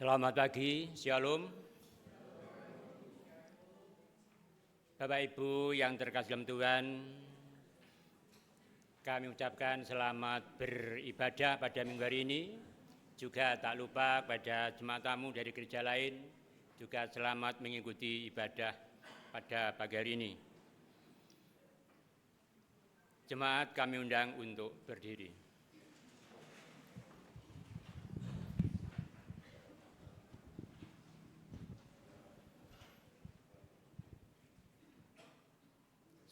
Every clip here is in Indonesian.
Selamat pagi, Shalom. Bapak Ibu yang terkasih dalam Tuhan, kami ucapkan selamat beribadah pada minggu hari ini. Juga tak lupa pada jemaat tamu dari gereja lain, juga selamat mengikuti ibadah pada pagi hari ini. Jemaat kami undang untuk berdiri.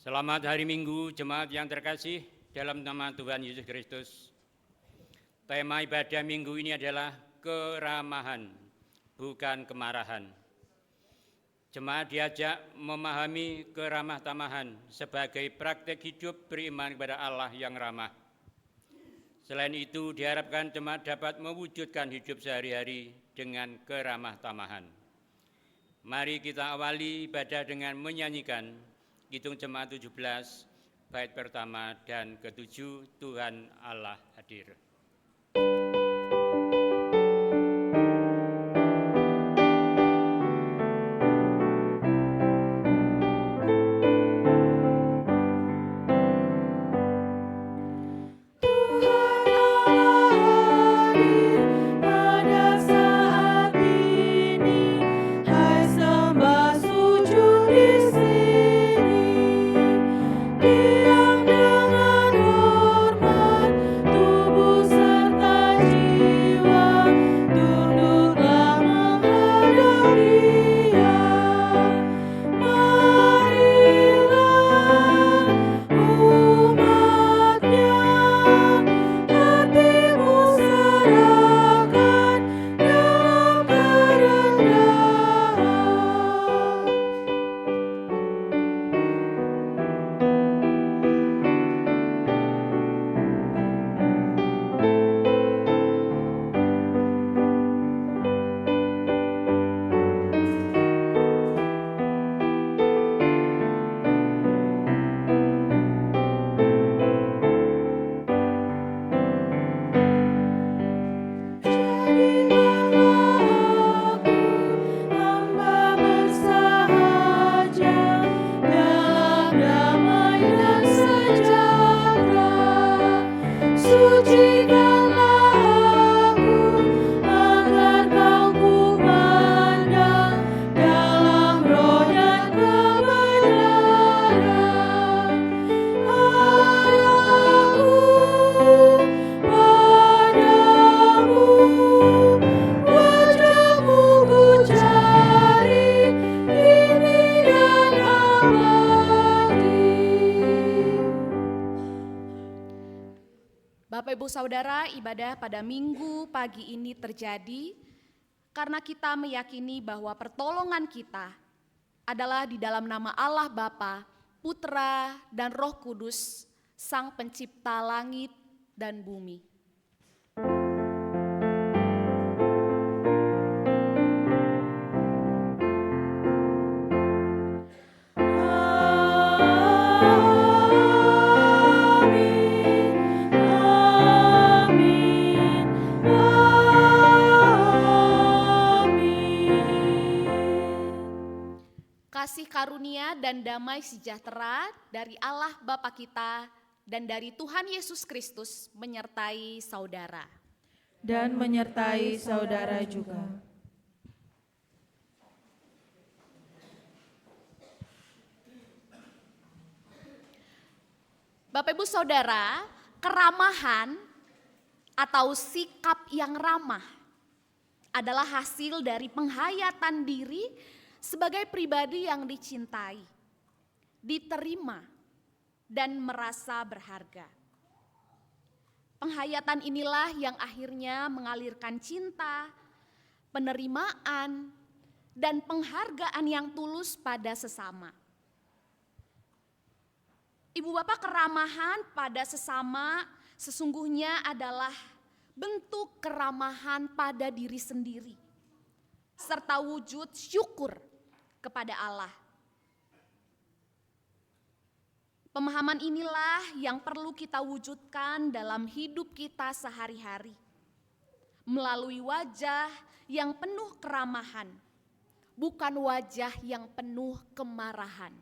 Selamat hari Minggu, jemaat yang terkasih dalam nama Tuhan Yesus Kristus. Tema ibadah minggu ini adalah keramahan, bukan kemarahan. Jemaat diajak memahami keramah tamahan sebagai praktek hidup beriman kepada Allah yang ramah. Selain itu, diharapkan jemaat dapat mewujudkan hidup sehari-hari dengan keramah tamahan. Mari kita awali ibadah dengan menyanyikan Kidung Jemaat 17, bait pertama dan ke-7, Tuhan Allah hadir. Saudara, ibadah pada minggu pagi ini terjadi karena kita meyakini bahwa pertolongan kita adalah di dalam nama Allah Bapa, Putra, dan Roh Kudus, Sang Pencipta langit dan bumi. Kasih karunia dan damai sejahtera dari Allah Bapa kita dan dari Tuhan Yesus Kristus menyertai saudara. Dan menyertai saudara juga. Bapak Ibu Saudara, keramahan atau sikap yang ramah adalah hasil dari penghayatan diri sebagai pribadi yang dicintai, diterima, dan merasa berharga. Penghayatan inilah yang akhirnya mengalirkan cinta, penerimaan, dan penghargaan yang tulus pada sesama. Ibu bapak, keramahan pada sesama sesungguhnya adalah bentuk keramahan pada diri sendiri, serta wujud syukur kepada Allah. Pemahaman inilah yang perlu kita wujudkan dalam hidup kita sehari-hari, melalui wajah yang penuh keramahan, bukan wajah yang penuh kemarahan.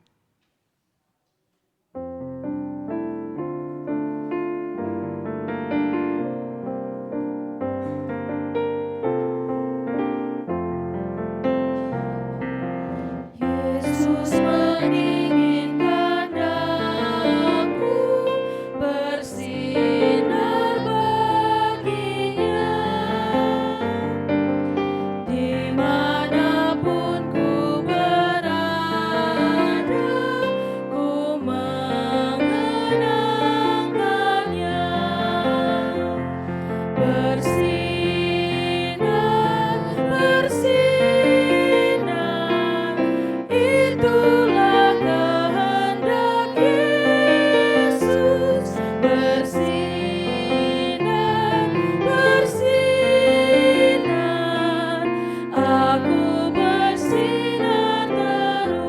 Yesus menginginkan aku bersinar baginya, dimanapun ku berada, ku mengenangkannya. Bersinar, bersinar, itulah kehendak Yesus. Bersinar, bersinar, aku bersinar terus.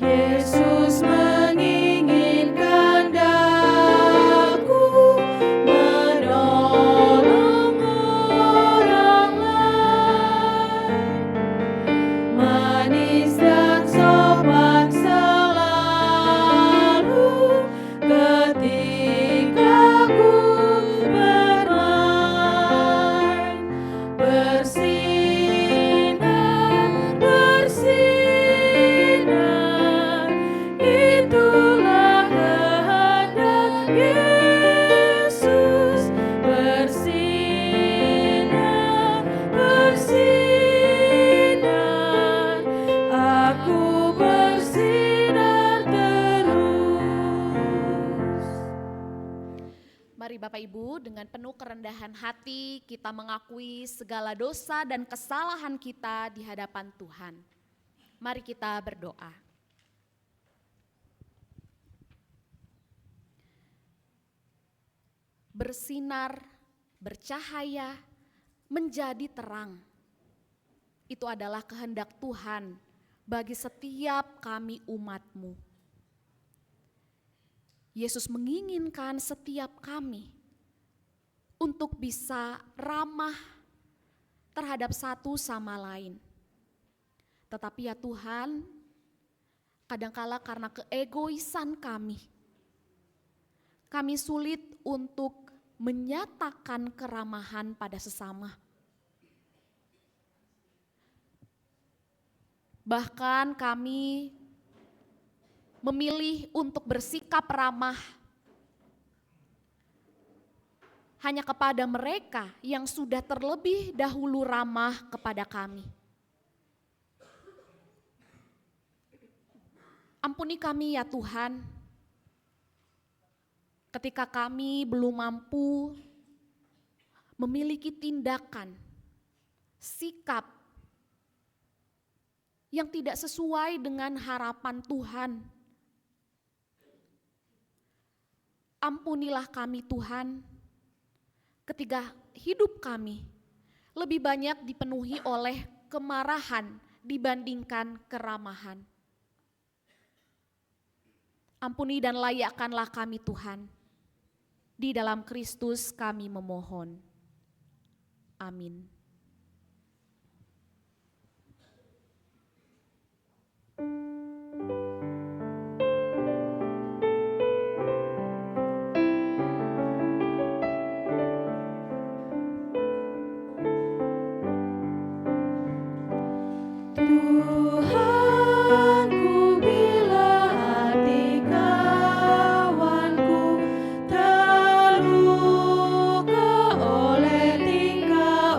Yesus menginginkan daku menolong orang lain, manis dan sopan selalu ketika ku bermain. Bersinar, bersinar, itulah kehendak Yesus. Bersinar, bersinar, aku bersinar terus. Mari Bapak Ibu, dengan penuh kerendahan hati kita mengakui segala dosa dan kesalahan kita di hadapan Tuhan. Mari kita berdoa. Bersinar, bercahaya, menjadi terang. Itu adalah kehendak Tuhan bagi setiap kami umat-Mu. Yesus menginginkan setiap kami untuk bisa ramah terhadap satu sama lain. Tetapi ya Tuhan, kadangkala karena keegoisan kami sulit untuk menyatakan keramahan pada sesama. Bahkan kami memilih untuk bersikap ramah hanya kepada mereka yang sudah terlebih dahulu ramah kepada kami. Ampuni kami ya Tuhan, ketika kami belum mampu memiliki tindakan, sikap yang tidak sesuai dengan harapan Tuhan. Ampunilah kami Tuhan, ketika hidup kami lebih banyak dipenuhi oleh kemarahan dibandingkan keramahan. Ampuni dan layakkanlah kami Tuhan. Di dalam Kristus kami memohon. Amin. Tuhanku, bila hati kawanku terluka oleh tingkah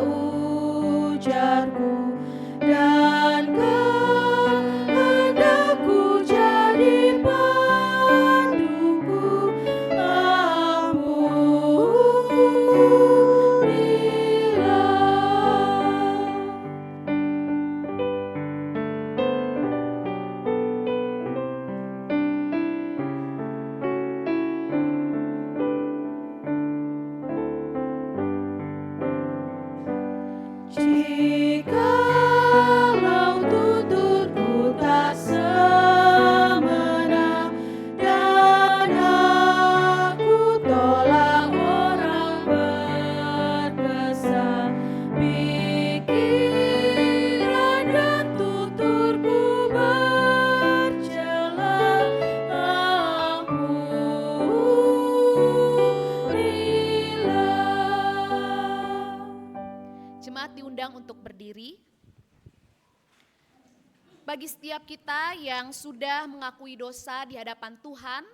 Bagi setiap kita yang sudah mengakui dosa di hadapan Tuhan,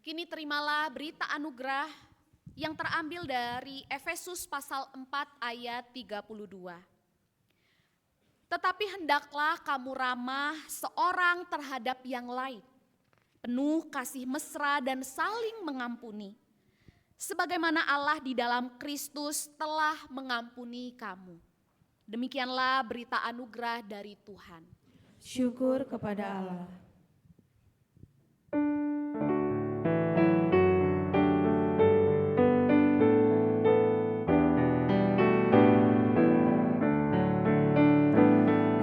kini terimalah berita anugerah yang terambil dari Efesus pasal 4 ayat 32. Tetapi hendaklah kamu ramah seorang terhadap yang lain, penuh kasih mesra dan saling mengampuni, sebagaimana Allah di dalam Kristus telah mengampuni kamu. Demikianlah berita anugerah dari Tuhan. Syukur kepada Allah.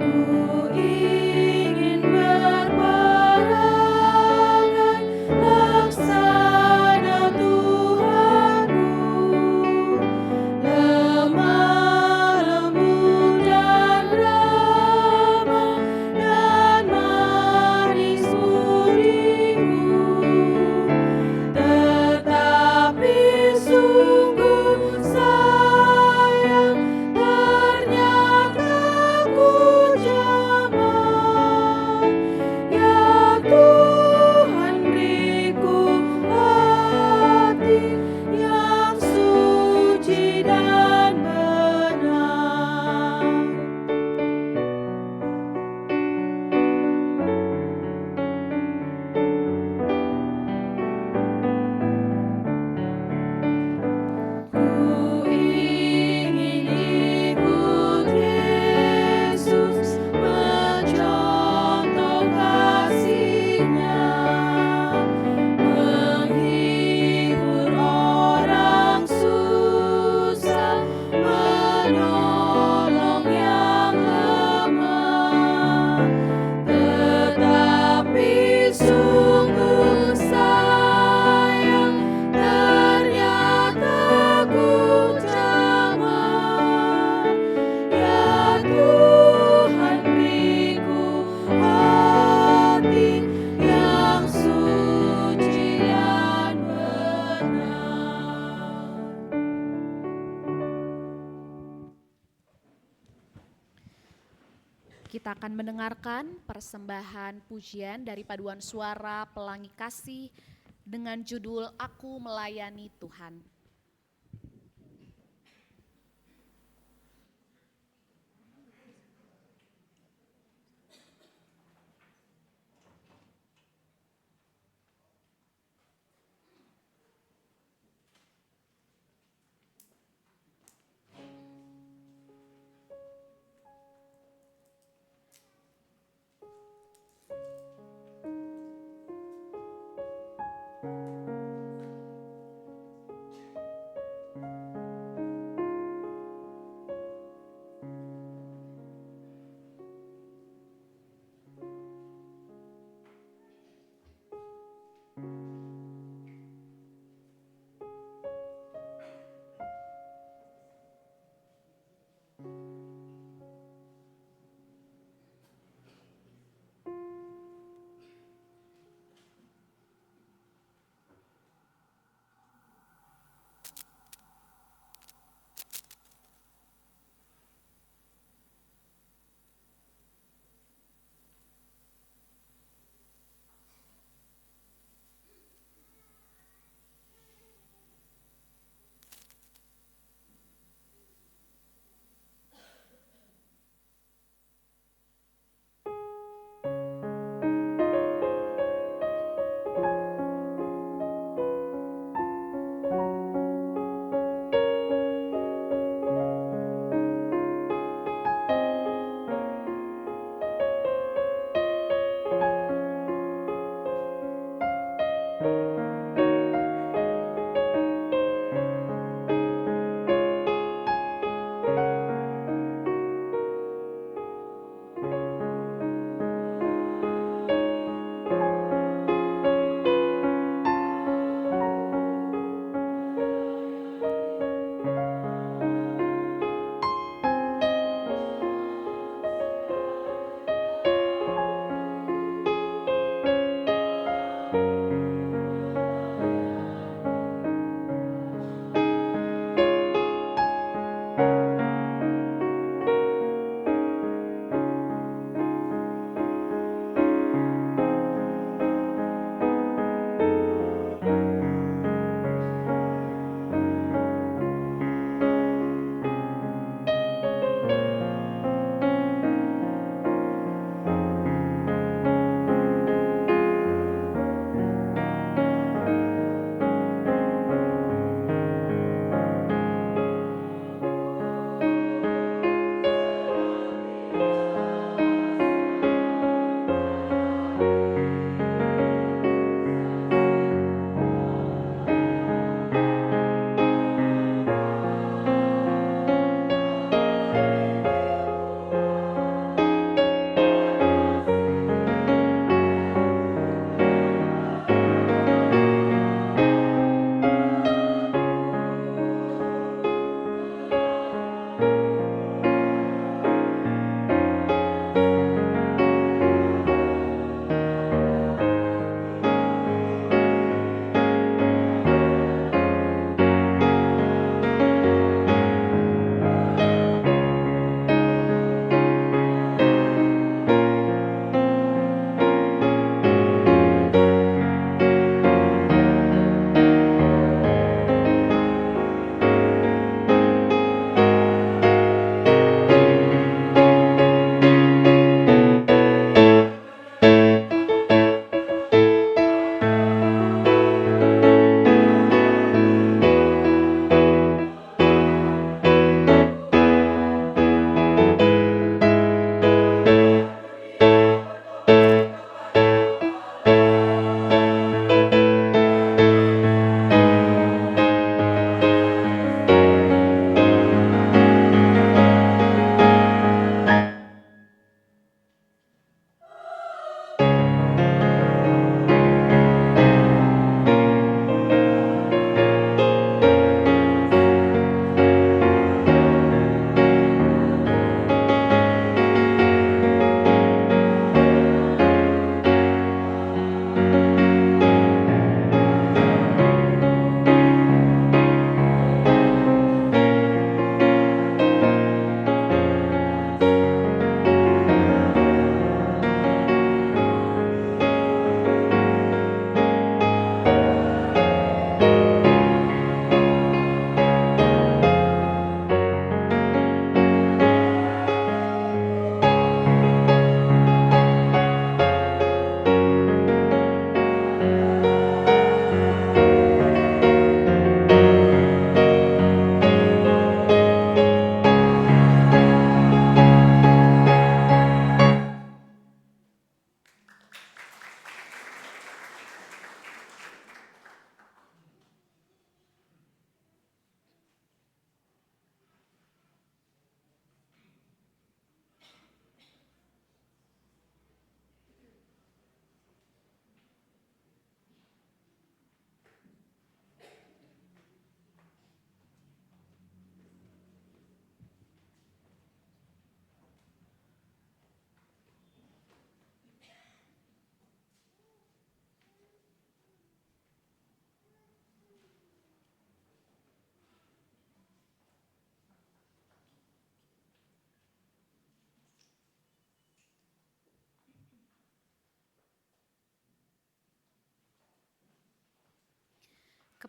Ku ingin berperangai laksana Tuhanku, lemah lembut dan ramah dan manis budiku, tetapi sungguh sayang ternyata ku jaman. Ya Tuhan, beriku hati yang suci dan benar. Ku ingin ikut Yesus, mencontoh kasih-Nya, menghibur orang susah, menolong yang lemah, tetapi sungguh sayang ternyata ku jaman. Ya Tuhan, beriku hati yang suci dan benar. Kita akan mendengarkan persembahan pujian dari paduan suara Pelangi Kasih dengan judul Aku Melayani Tuhan.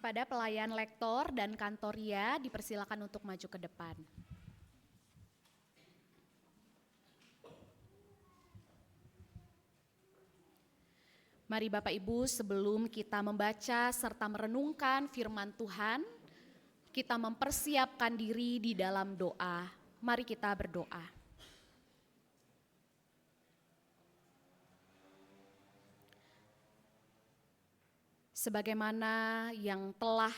Kepada pelayan lektor dan kantoria dipersilakan untuk maju ke depan. Mari Bapak Ibu, sebelum kita membaca serta merenungkan firman Tuhan, kita mempersiapkan diri di dalam doa. Mari kita berdoa. Sebagaimana yang telah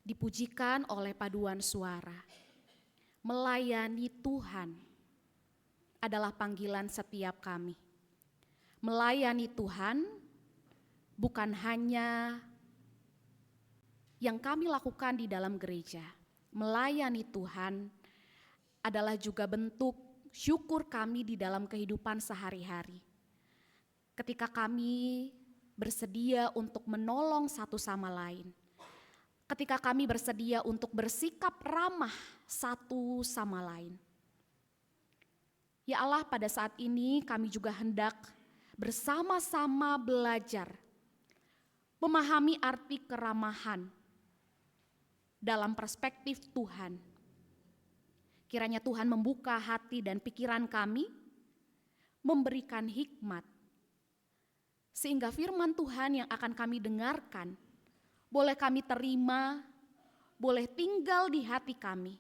dipujikan oleh paduan suara, melayani Tuhan adalah panggilan setiap kami. Melayani Tuhan bukan hanya yang kami lakukan di dalam gereja. Melayani Tuhan adalah juga bentuk syukur kami di dalam kehidupan sehari-hari. Ketika kami bersedia untuk menolong satu sama lain. Ketika kami bersedia untuk bersikap ramah satu sama lain. Ya Allah, pada saat ini kami juga hendak bersama-sama belajar memahami arti keramahan dalam perspektif Tuhan. Kiranya Tuhan membuka hati dan pikiran kami, memberikan hikmat, sehingga firman Tuhan yang akan kami dengarkan, boleh kami terima, boleh tinggal di hati kami,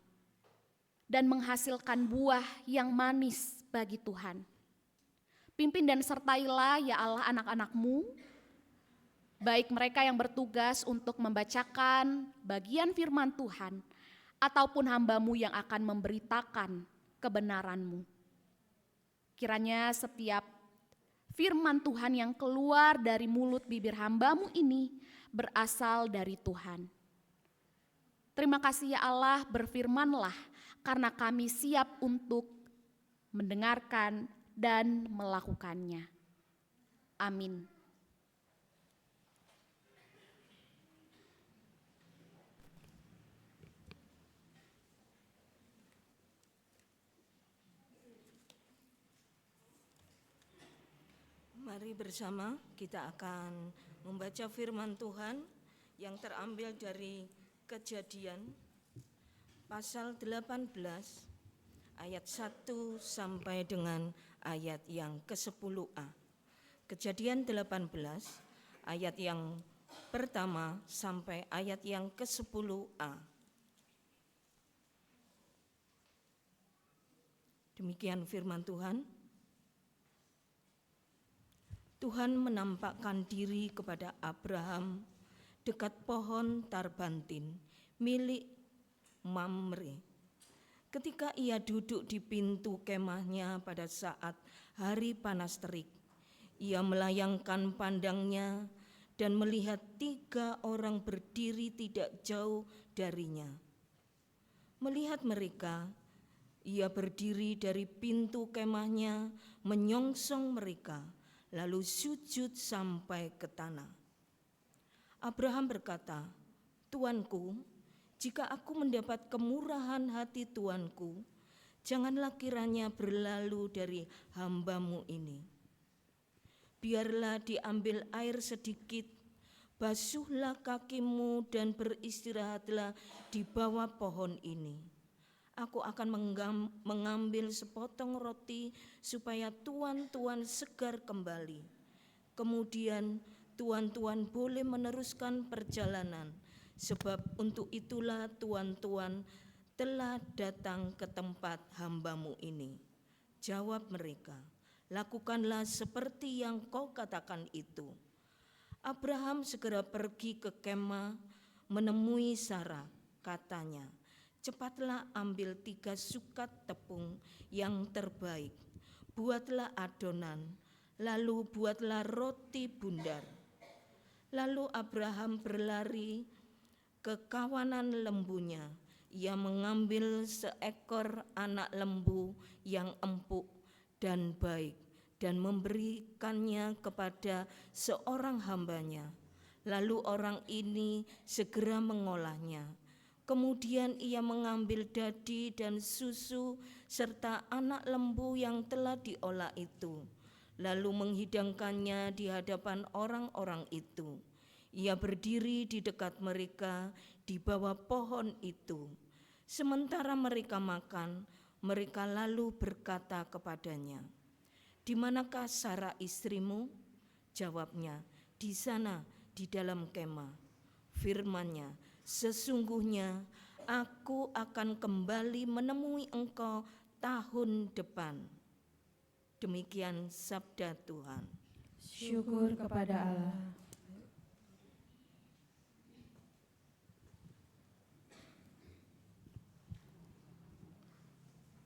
dan menghasilkan buah yang manis bagi Tuhan. Pimpin dan sertailah ya Allah anak-anak-Mu, baik mereka yang bertugas untuk membacakan bagian firman Tuhan, ataupun hamba-Mu yang akan memberitakan kebenaran-Mu. Kiranya setiap firman Tuhan yang keluar dari mulut bibir hamba-Mu ini berasal dari Tuhan. Terima kasih ya Allah, berfirmanlah karena kami siap untuk mendengarkan dan melakukannya. Amin. Mari bersama kita akan membaca firman Tuhan yang terambil dari Kejadian pasal 18 ayat 1 sampai dengan ayat yang ke-10a. Kejadian 18 ayat yang pertama sampai ayat yang ke-10a. Demikian firman Tuhan. Tuhan menampakkan diri kepada Abraham dekat pohon tarbantin milik Mamre. Ketika ia duduk di pintu kemahnya pada saat hari panas terik, ia melayangkan pandangnya dan melihat 3 orang berdiri tidak jauh darinya. Melihat mereka, ia berdiri dari pintu kemahnya, menyongsong mereka, lalu sujud sampai ke tanah. Abraham berkata, "Tuanku, jika aku mendapat kemurahan hati Tuanku, janganlah kiranya berlalu dari hamba-Mu ini. Biarlah diambil air sedikit, basuhlah kakimu dan beristirahatlah di bawah pohon ini. Aku akan mengambil sepotong roti supaya tuan-tuan segar kembali. Kemudian tuan-tuan boleh meneruskan perjalanan, sebab untuk itulah tuan-tuan telah datang ke tempat hamba-Mu ini." Jawab mereka, "Lakukanlah seperti yang kau katakan itu." Abraham segera pergi ke kemah menemui Sarah. Katanya, "Cepatlah ambil 3 sukat tepung yang terbaik, buatlah adonan, lalu buatlah roti bundar." Lalu Abraham berlari ke kawanan lembunya. Ia mengambil seekor anak lembu yang empuk dan baik dan memberikannya kepada seorang hambanya. Lalu orang ini segera mengolahnya. Kemudian ia mengambil dadi dan susu serta anak lembu yang telah diolah itu, lalu menghidangkannya di hadapan orang-orang itu. Ia berdiri di dekat mereka di bawah pohon itu. Sementara mereka makan, mereka lalu berkata kepadanya, "Di manakah Sarah istrimu?" Jawabnya, "Di sana, di dalam kemah." Firman-Nya, "Sesungguhnya aku akan kembali menemui engkau tahun depan." Demikian sabda Tuhan. Syukur kepada Allah.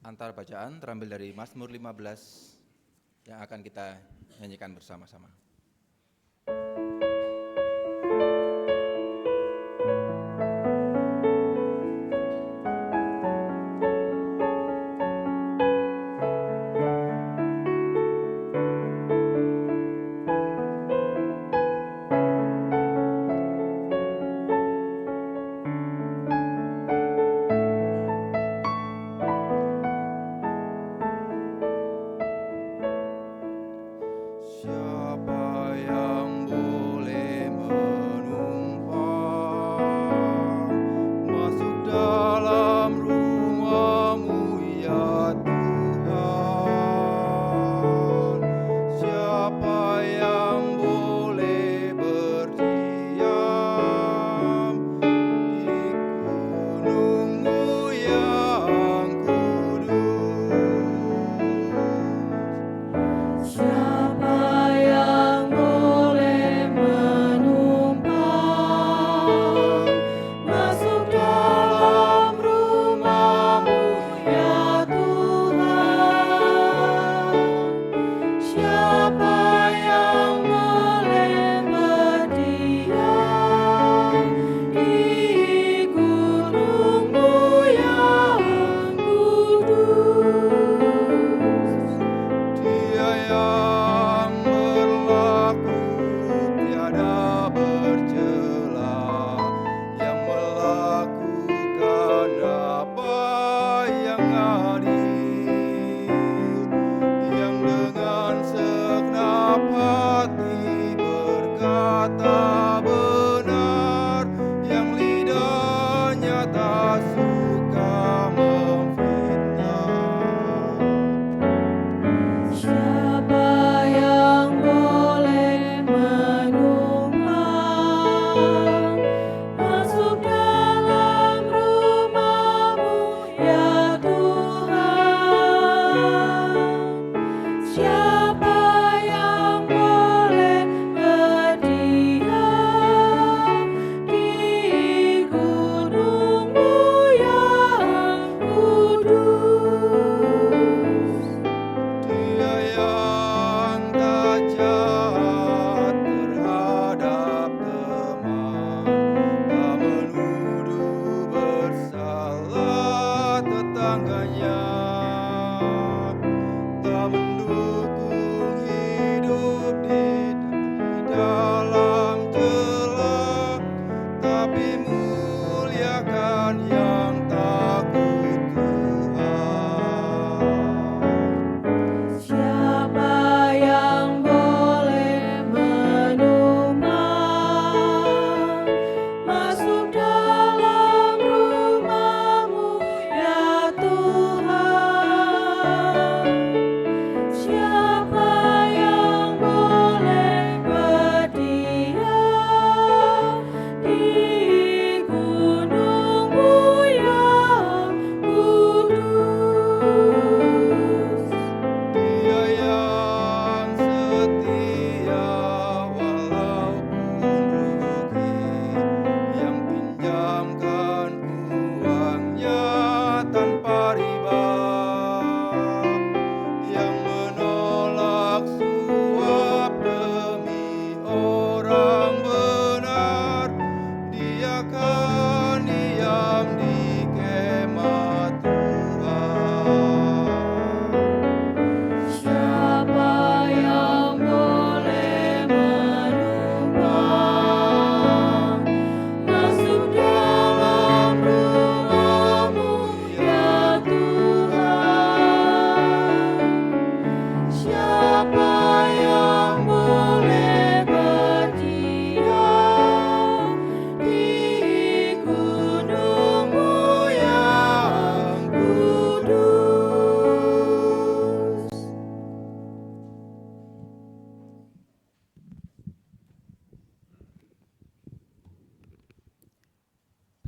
Antar bacaan terambil dari Mazmur 15 yang akan kita nyanyikan bersama-sama. Siapa yang boleh menumpang masuk dalam rumah-Mu ya Tuhan? Siapa yang boleh berdiam di gunung-Mu yang kudus? Siapa yang boleh menumpang masuk dalam rumah-Mu ya Tuhan? Siapa yang boleh berdiam di gunung-Mu yang kudus? Dia yang berlaku tiada bercela, yang melakukan apa yang adil, yang dengan segenap hati berkata benar, yang lidahnya tak suka memfitnah. Siapa yang boleh menumpang masuk dalam rumah-Mu ya Tuhan? Siapa yang boleh berdiam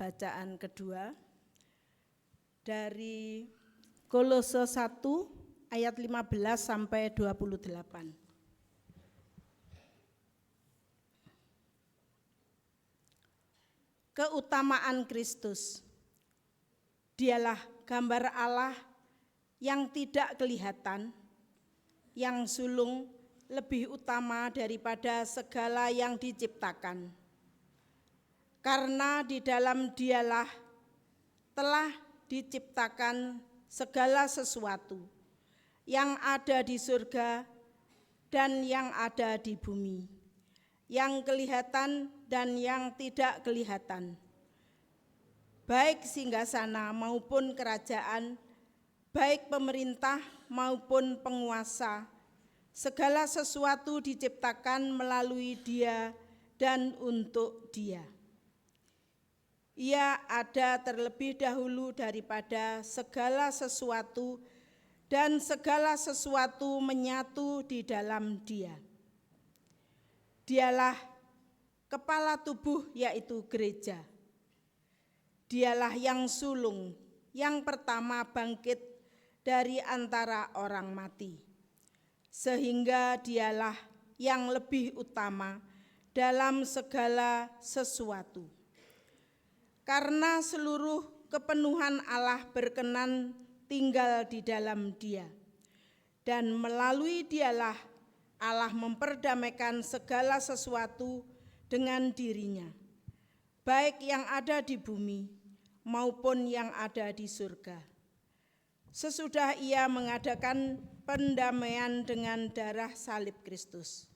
bacaan kedua dari Kolose 1 ayat 15 sampai 28. Keutamaan Kristus. Dialah gambar Allah yang tidak kelihatan, yang sulung lebih utama daripada segala yang diciptakan. Karena di dalam Dialah telah diciptakan segala sesuatu yang ada di surga dan yang ada di bumi, yang kelihatan dan yang tidak kelihatan, baik singgasana maupun kerajaan, baik pemerintah maupun penguasa. Segala sesuatu diciptakan melalui Dia dan untuk Dia. Ia ada terlebih dahulu daripada segala sesuatu, dan segala sesuatu menyatu di dalam Dia. Dialah kepala tubuh, yaitu gereja. Dialah yang sulung, yang pertama bangkit dari antara orang mati, sehingga Dialah yang lebih utama dalam segala sesuatu. Karena seluruh kepenuhan Allah berkenan tinggal di dalam Dia, dan melalui Dialah Allah memperdamaikan segala sesuatu dengan dirinya, baik yang ada di bumi maupun yang ada di surga. Sesudah Ia mengadakan pendamaian dengan darah salib Kristus.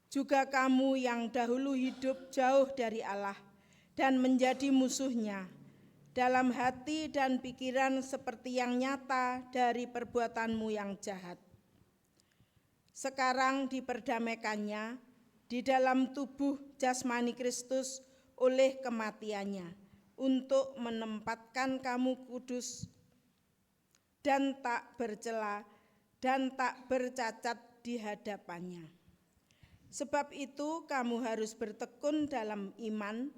Juga kamu yang dahulu hidup jauh dari Allah dan menjadi musuhnya dalam hati dan pikiran seperti yang nyata dari perbuatanmu yang jahat. Sekarang diperdamaikannya di dalam tubuh jasmani Kristus oleh kematiannya, untuk menempatkan kamu kudus dan tak bercela dan tak bercacat di hadapannya. Sebab itu kamu harus bertekun dalam iman,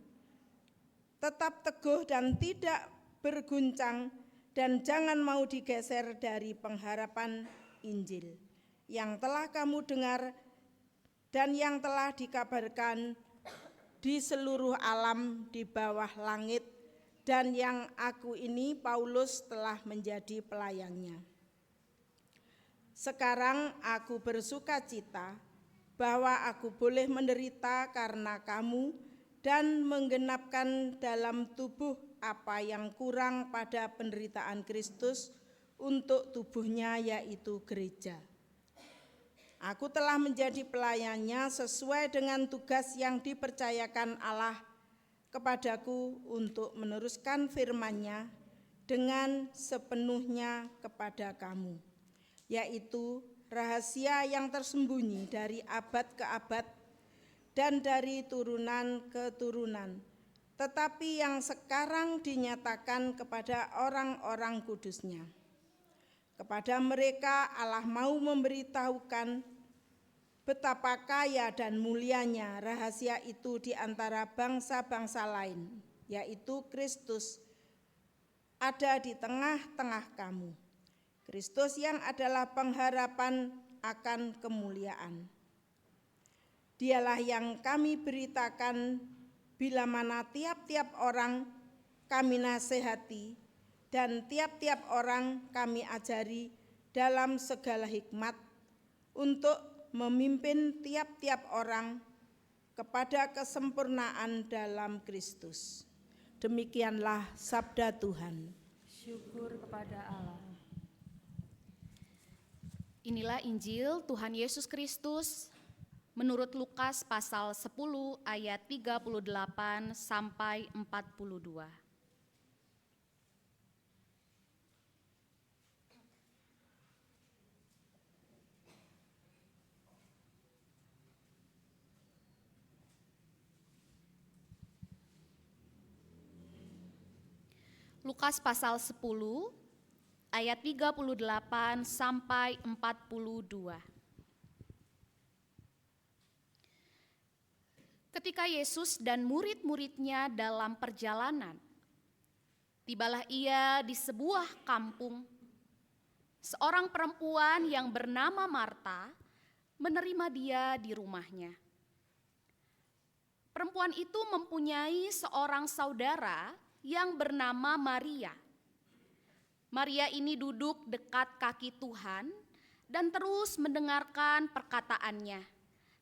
tetap teguh dan tidak berguncang, dan jangan mau digeser dari pengharapan Injil yang telah kamu dengar dan yang telah dikabarkan di seluruh alam di bawah langit, dan yang aku ini Paulus telah menjadi pelayannya. Sekarang aku bersuka cita bahwa aku boleh menderita karena kamu dan menggenapkan dalam tubuh apa yang kurang pada penderitaan Kristus untuk tubuhnya, yaitu gereja. Aku telah menjadi pelayannya sesuai dengan tugas yang dipercayakan Allah kepadaku untuk meneruskan firman-Nya dengan sepenuhnya kepada kamu, yaitu rahasia yang tersembunyi dari abad ke abad dan dari turunan ke turunan, tetapi yang sekarang dinyatakan kepada orang-orang kudus-Nya. Kepada mereka Allah mau memberitahukan betapa kaya dan mulianya rahasia itu di antara bangsa-bangsa lain, yaitu Kristus ada di tengah-tengah kamu. Kristus yang adalah pengharapan akan kemuliaan. Dialah yang kami beritakan bila mana tiap-tiap orang kami nasihati dan tiap-tiap orang kami ajari dalam segala hikmat untuk memimpin tiap-tiap orang kepada kesempurnaan dalam Kristus. Demikianlah sabda Tuhan. Syukur kepada Allah. Inilah Injil Tuhan Yesus Kristus menurut Lukas pasal 10 ayat 38 sampai 42. Lukas pasal 10 ayat 38 sampai 42. Ketika Yesus dan murid-muridnya dalam perjalanan, tibalah ia di sebuah kampung. Seorang perempuan yang bernama Marta menerima dia di rumahnya. Perempuan itu mempunyai seorang saudara yang bernama Maria. Maria ini duduk dekat kaki Tuhan dan terus mendengarkan perkataannya,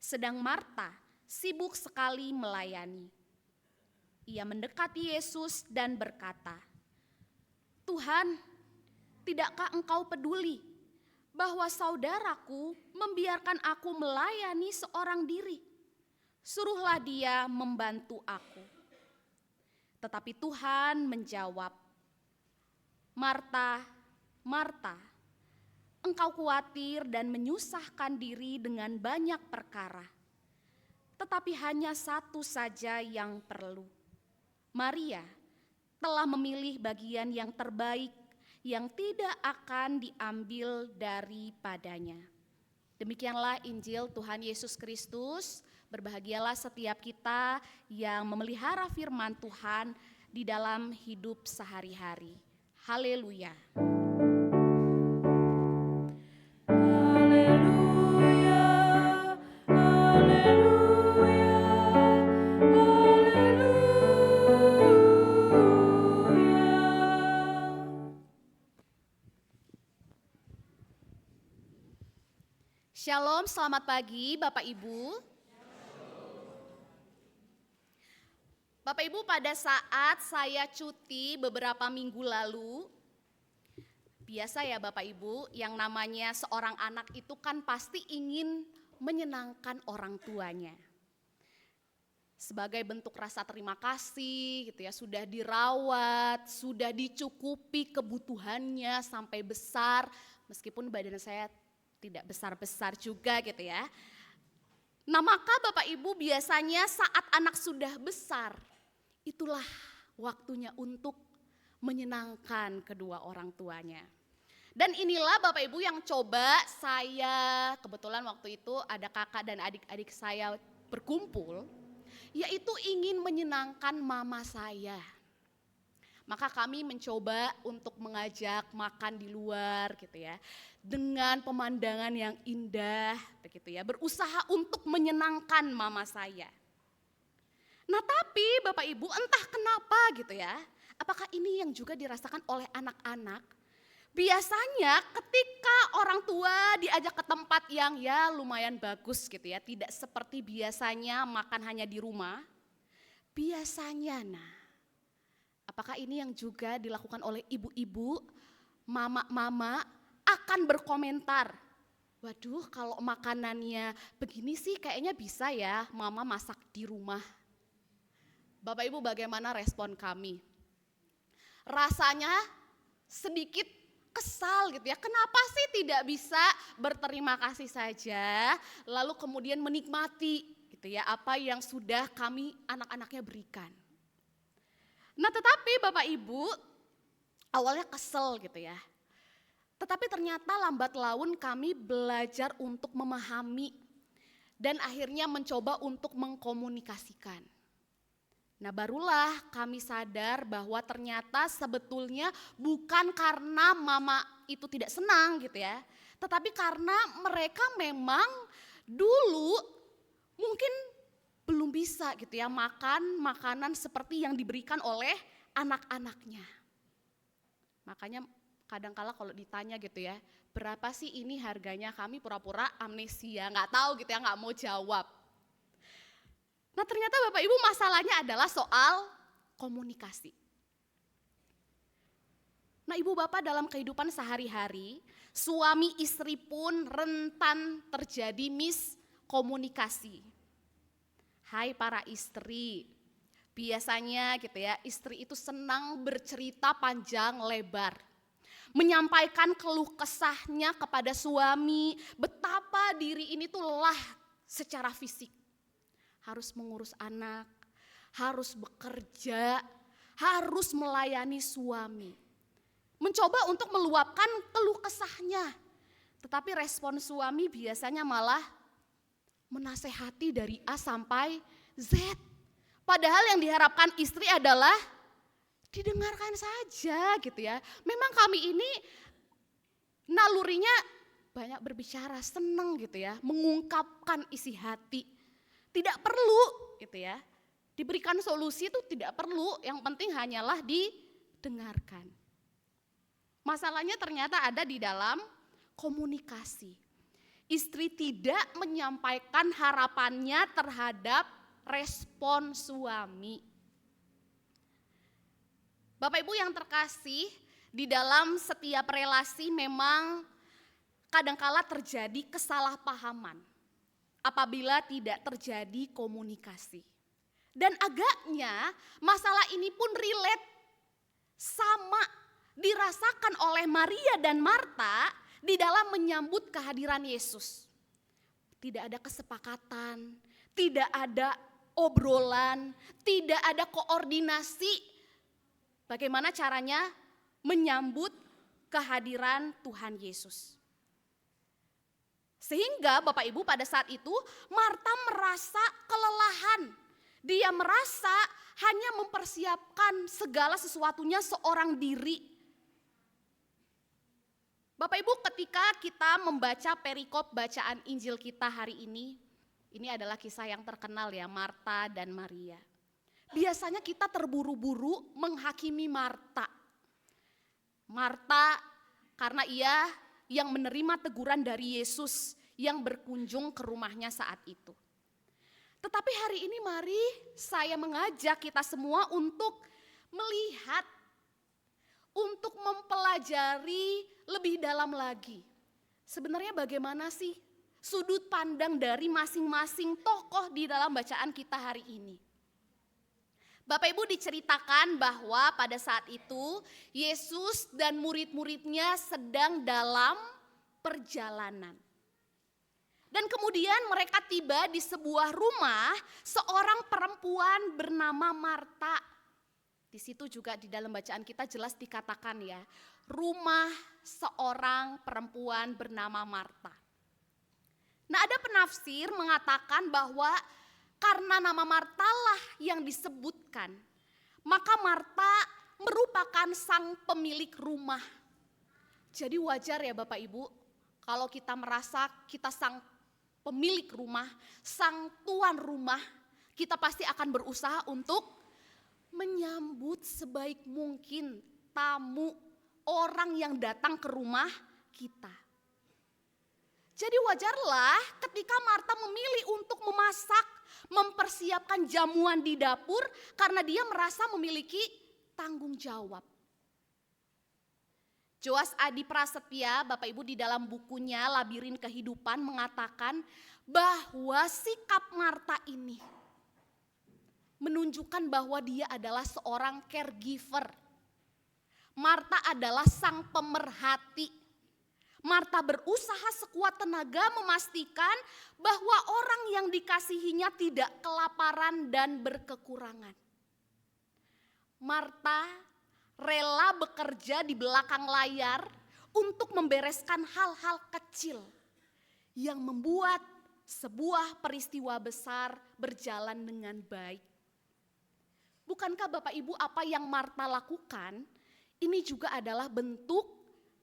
sedang Marta sibuk sekali melayani. Ia mendekati Yesus dan berkata, "Tuhan, tidakkah Engkau peduli bahwa saudaraku membiarkan aku melayani seorang diri? Suruhlah dia membantu aku." Tetapi Tuhan menjawab, "Marta, Marta, engkau khawatir dan menyusahkan diri dengan banyak perkara. Tetapi hanya satu saja yang perlu. Maria telah memilih bagian yang terbaik yang tidak akan diambil daripadanya." Demikianlah Injil Tuhan Yesus Kristus. Berbahagialah setiap kita yang memelihara firman Tuhan di dalam hidup sehari-hari. Haleluya. Shalom, selamat pagi Bapak Ibu. Bapak Ibu, pada saat saya cuti beberapa minggu lalu, biasa ya Bapak Ibu, yang namanya seorang anak itu kan pasti ingin menyenangkan orang tuanya. Sebagai bentuk rasa terima kasih gitu ya, sudah dirawat, sudah dicukupi kebutuhannya sampai besar, meskipun badan saya tidak besar-besar juga gitu ya. Nah, maka Bapak Ibu biasanya saat anak sudah besar, itulah waktunya untuk menyenangkan kedua orang tuanya. Dan inilah Bapak Ibu yang coba saya, kebetulan waktu itu ada kakak dan adik-adik saya berkumpul, yaitu ingin menyenangkan mama saya. Maka kami mencoba untuk mengajak makan di luar gitu ya, dengan pemandangan yang indah begitu ya, berusaha untuk menyenangkan mama saya. Nah, tapi Bapak Ibu entah kenapa gitu ya, apakah ini yang juga dirasakan oleh anak-anak? Biasanya ketika orang tua diajak ke tempat yang ya lumayan bagus gitu ya, tidak seperti biasanya makan hanya di rumah, biasanya apakah ini yang juga dilakukan oleh ibu-ibu, mama-mama akan berkomentar, "Waduh, kalau makanannya begini sih kayaknya bisa ya mama masak di rumah." Bapak Ibu, bagaimana respon kami? Rasanya sedikit kesal gitu ya, kenapa sih tidak bisa berterima kasih saja lalu kemudian menikmati gitu ya apa yang sudah kami anak-anaknya berikan. Nah, tetapi Bapak Ibu awalnya kesel gitu ya. Tetapi ternyata lambat laun kami belajar untuk memahami dan akhirnya mencoba untuk mengkomunikasikan. Nah, barulah kami sadar bahwa ternyata sebetulnya bukan karena mama itu tidak senang gitu ya. Tetapi karena mereka memang dulu mungkin belum bisa gitu ya makan makanan seperti yang diberikan oleh anak-anaknya. Makanya kadangkala kalau ditanya gitu ya, berapa sih ini harganya, kami pura-pura amnesia, nggak tahu gitu ya, nggak mau jawab. Nah, ternyata Bapak Ibu masalahnya adalah soal komunikasi. Nah, Ibu Bapak dalam kehidupan sehari-hari, suami istri pun rentan terjadi miskomunikasi. Hai para istri, biasanya gitu ya, istri itu senang bercerita panjang lebar. Menyampaikan keluh kesahnya kepada suami, betapa diri ini tuh lelah secara fisik. Harus mengurus anak, harus bekerja, harus melayani suami. Mencoba untuk meluapkan keluh kesahnya. Tetapi respon suami biasanya malah menasehati dari A sampai Z. Padahal yang diharapkan istri adalah didengarkan saja gitu ya. Memang kami ini nalurinya banyak berbicara, seneng gitu ya, mengungkapkan isi hati. Tidak perlu gitu ya, diberikan solusi itu tidak perlu, yang penting hanyalah didengarkan. Masalahnya ternyata ada di dalam komunikasi. Istri tidak menyampaikan harapannya terhadap respon suami. Bapak Ibu yang terkasih, di dalam setiap relasi memang kadangkala terjadi kesalahpahaman apabila tidak terjadi komunikasi. Dan agaknya masalah ini pun relate sama dirasakan oleh Maria dan Marta di dalam menyambut kehadiran Yesus. Tidak ada kesepakatan, tidak ada obrolan, tidak ada koordinasi bagaimana caranya menyambut kehadiran Tuhan Yesus. Sehingga Bapak Ibu pada saat itu Marta merasa kelelahan. Dia merasa hanya mempersiapkan segala sesuatunya seorang diri. Bapak Ibu, ketika kita membaca perikop bacaan Injil kita hari ini adalah kisah yang terkenal ya, Marta dan Maria. Biasanya kita terburu-buru menghakimi Marta. Marta karena ia yang menerima teguran dari Yesus yang berkunjung ke rumahnya saat itu. Tetapi hari ini mari saya mengajak kita semua untuk melihat, untuk mempelajari lebih dalam lagi. Sebenarnya bagaimana sih sudut pandang dari masing-masing tokoh di dalam bacaan kita hari ini. Bapak Ibu, diceritakan bahwa pada saat itu Yesus dan murid-muridnya sedang dalam perjalanan. Dan kemudian mereka tiba di sebuah rumah seorang perempuan bernama Marta. Di situ juga di dalam bacaan kita jelas dikatakan ya, rumah seorang perempuan bernama Marta. Nah, ada penafsir mengatakan bahwa karena nama Marta lah yang disebutkan, maka Marta merupakan sang pemilik rumah. Jadi wajar ya Bapak Ibu, kalau kita merasa kita sang pemilik rumah, sang tuan rumah, kita pasti akan berusaha untuk menyambut sebaik mungkin tamu, orang yang datang ke rumah kita. Jadi wajarlah ketika Marta memilih untuk memasak, mempersiapkan jamuan di dapur karena dia merasa memiliki tanggung jawab. Joas Adi Prasetya, Bapak Ibu, di dalam bukunya Labirin Kehidupan mengatakan bahwa sikap Marta ini menunjukkan bahwa dia adalah seorang caregiver. Marta adalah sang pemerhati. Marta berusaha sekuat tenaga memastikan bahwa orang yang dikasihinya tidak kelaparan dan berkekurangan. Marta rela bekerja di belakang layar untuk membereskan hal-hal kecil yang membuat sebuah peristiwa besar berjalan dengan baik. Bukankah Bapak Ibu apa yang Marta lakukan ini juga adalah bentuk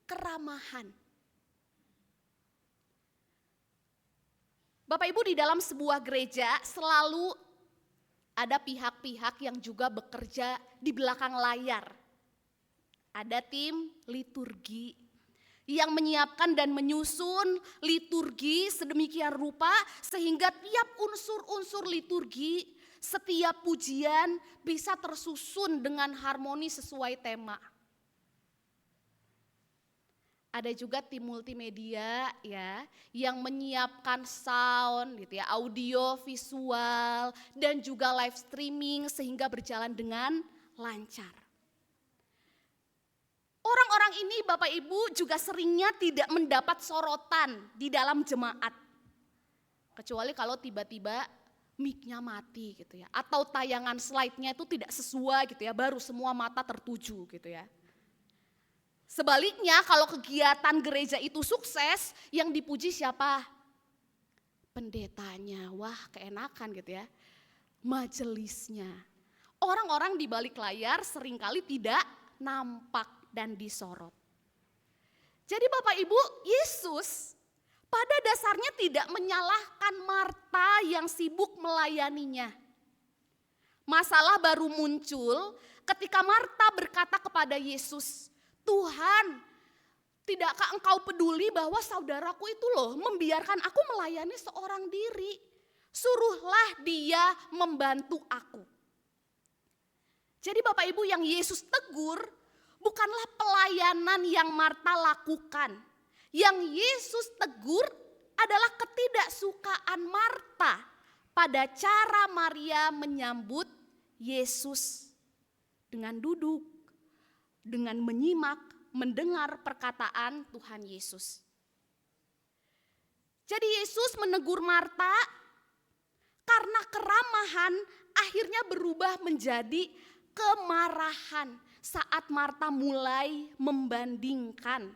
keramahan. Bapak Ibu, di dalam sebuah gereja selalu ada pihak-pihak yang juga bekerja di belakang layar. Ada tim liturgi yang menyiapkan dan menyusun liturgi sedemikian rupa sehingga tiap unsur-unsur liturgi, setiap pujian bisa tersusun dengan harmoni sesuai tema. Ada juga tim multimedia ya yang menyiapkan sound gitu ya, audio, visual dan juga live streaming sehingga berjalan dengan lancar. Orang-orang ini Bapak Ibu juga seringnya tidak mendapat sorotan di dalam jemaat. Kecuali kalau tiba-tiba mic-nya mati gitu ya. Atau tayangan slide-nya itu tidak sesuai gitu ya, baru semua mata tertuju gitu ya. Sebaliknya kalau kegiatan gereja itu sukses, yang dipuji siapa? Pendetanya, wah keenakan gitu ya. majelisnya. Orang-orang di balik layar seringkali tidak nampak dan disorot. Jadi Bapak Ibu, Yesus pada dasarnya tidak menyalahkan Marta yang sibuk melayaninya. Masalah baru muncul ketika Marta berkata kepada Yesus, "Tuhan, tidakkah engkau peduli bahwa saudaraku itu loh membiarkan aku melayani seorang diri? Suruhlah dia membantu aku." Jadi Bapak Ibu, yang Yesus tegur bukanlah pelayanan yang Marta lakukan. Yang Yesus tegur adalah ketidaksukaan Marta pada cara Maria menyambut Yesus. Dengan duduk, dengan menyimak, mendengar perkataan Tuhan Yesus. Jadi Yesus menegur Marta karena keramahan akhirnya berubah menjadi kemarahan saat Marta mulai membandingkan.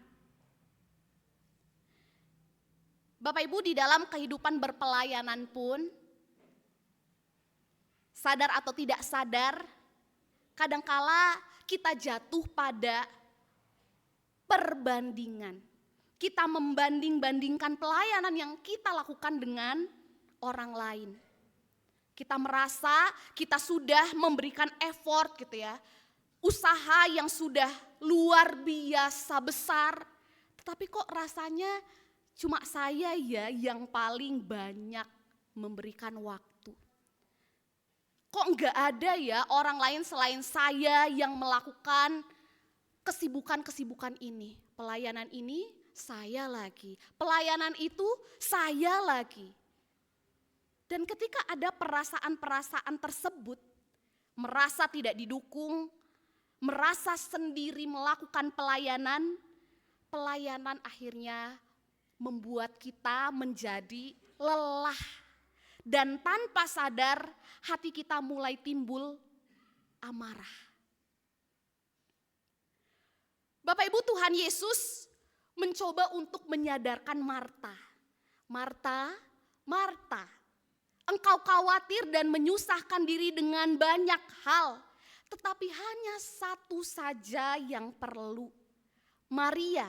Bapak Ibu, di dalam kehidupan berpelayanan pun, sadar atau tidak sadar, kadangkala kita jatuh pada perbandingan. Kita membanding-bandingkan pelayanan yang kita lakukan dengan orang lain. Kita merasa kita sudah memberikan effort gitu ya, usaha yang sudah luar biasa besar, tetapi kok rasanya cuma saya ya yang paling banyak memberikan waktu. Kok enggak ada ya orang lain selain saya yang melakukan kesibukan-kesibukan ini. Pelayanan ini saya lagi, pelayanan itu saya lagi. Dan ketika ada perasaan-perasaan tersebut, merasa tidak didukung, merasa sendiri melakukan pelayanan, pelayanan akhirnya membuat kita menjadi lelah. Dan tanpa sadar hati kita mulai timbul amarah. Bapak Ibu, Tuhan Yesus mencoba untuk menyadarkan Marta. Marta, Marta, engkau khawatir dan menyusahkan diri dengan banyak hal, tetapi hanya satu saja yang perlu. Maria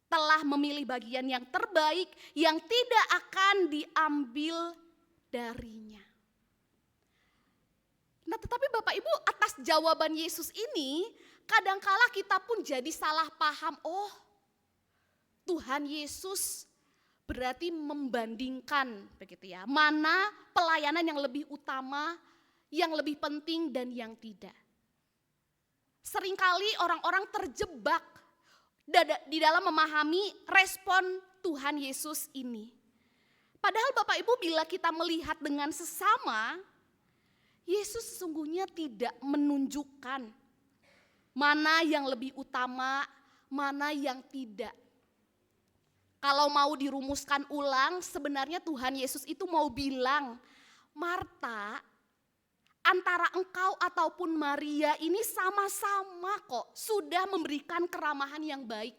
telah memilih bagian yang terbaik yang tidak akan diambil darinya. Nah, tetapi Bapak Ibu, atas jawaban Yesus ini, kadangkala kita pun jadi salah paham. Oh, Tuhan Yesus berarti membandingkan begitu ya, mana pelayanan yang lebih utama, yang lebih penting dan yang tidak. Seringkali orang-orang terjebak di dalam memahami respon Tuhan Yesus ini. Padahal Bapak Ibu, bila kita melihat dengan sesama, Yesus sesungguhnya tidak menunjukkan mana yang lebih utama, mana yang tidak. Kalau mau dirumuskan ulang, sebenarnya Tuhan Yesus itu mau bilang, Marta, antara engkau ataupun Maria ini sama-sama kok sudah memberikan keramahan yang baik.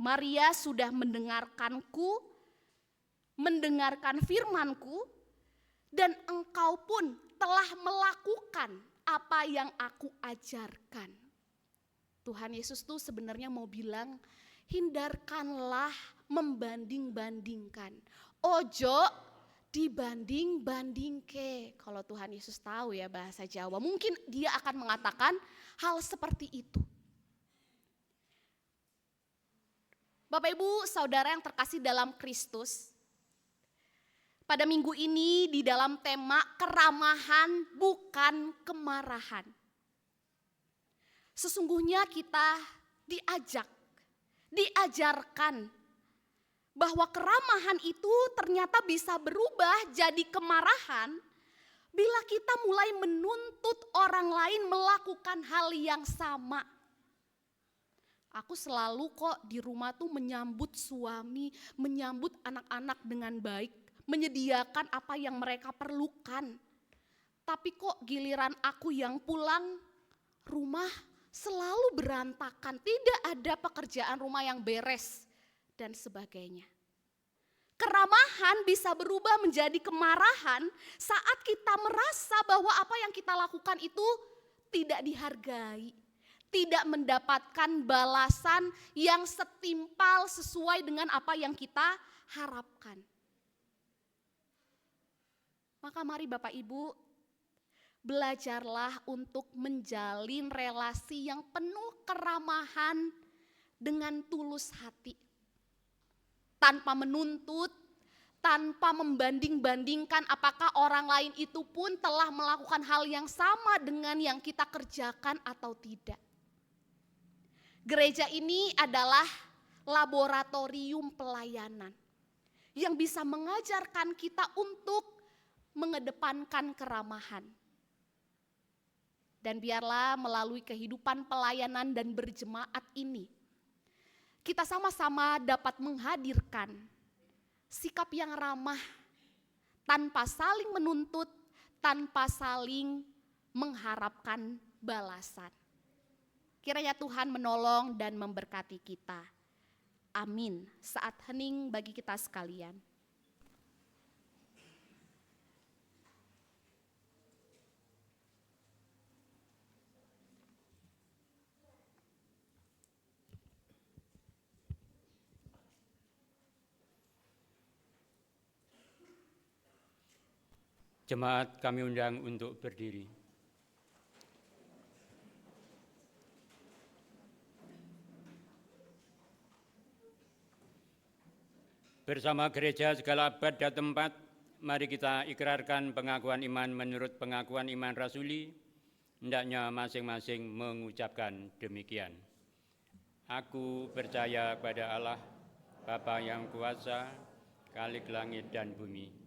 Maria sudah mendengarkanku, mendengarkan firmanku, dan engkau pun telah melakukan apa yang aku ajarkan. Tuhan Yesus tuh sebenarnya mau bilang, hindarkanlah membanding-bandingkan. Ojo dibanding-bandingke. Kalau Tuhan Yesus tahu ya bahasa Jawa, mungkin dia akan mengatakan hal seperti itu. Bapak Ibu, saudara yang terkasih dalam Kristus, pada minggu ini di dalam tema keramahan bukan kemarahan. Sesungguhnya kita diajarkan bahwa keramahan itu ternyata bisa berubah jadi kemarahan bila kita mulai menuntut orang lain melakukan hal yang sama. Aku selalu kok di rumah tuh menyambut suami, menyambut anak-anak dengan baik, menyediakan apa yang mereka perlukan. Tapi kok giliran aku yang pulang, rumah selalu berantakan, tidak ada pekerjaan rumah yang beres dan sebagainya. Keramahan bisa berubah menjadi kemarahan saat kita merasa bahwa apa yang kita lakukan itu tidak dihargai, tidak mendapatkan balasan yang setimpal sesuai dengan apa yang kita harapkan. Maka mari Bapak Ibu, belajarlah untuk menjalin relasi yang penuh keramahan dengan tulus hati. Tanpa menuntut, tanpa membanding-bandingkan apakah orang lain itu pun telah melakukan hal yang sama dengan yang kita kerjakan atau tidak. Gereja ini adalah laboratorium pelayanan yang bisa mengajarkan kita untuk mengedepankan keramahan. Dan biarlah melalui kehidupan pelayanan dan berjemaat ini, kita sama-sama dapat menghadirkan sikap yang ramah, tanpa saling menuntut, tanpa saling mengharapkan balasan. Kiranya Tuhan menolong dan memberkati kita. Amin. Saat hening bagi kita sekalian. Jemaat kami undang untuk berdiri. Bersama gereja segala abad dan tempat, mari kita ikrarkan pengakuan iman menurut pengakuan iman rasuli. Hendaknya masing-masing mengucapkan demikian. Aku percaya kepada Allah, Bapa yang kuasa, Khalik langit dan bumi,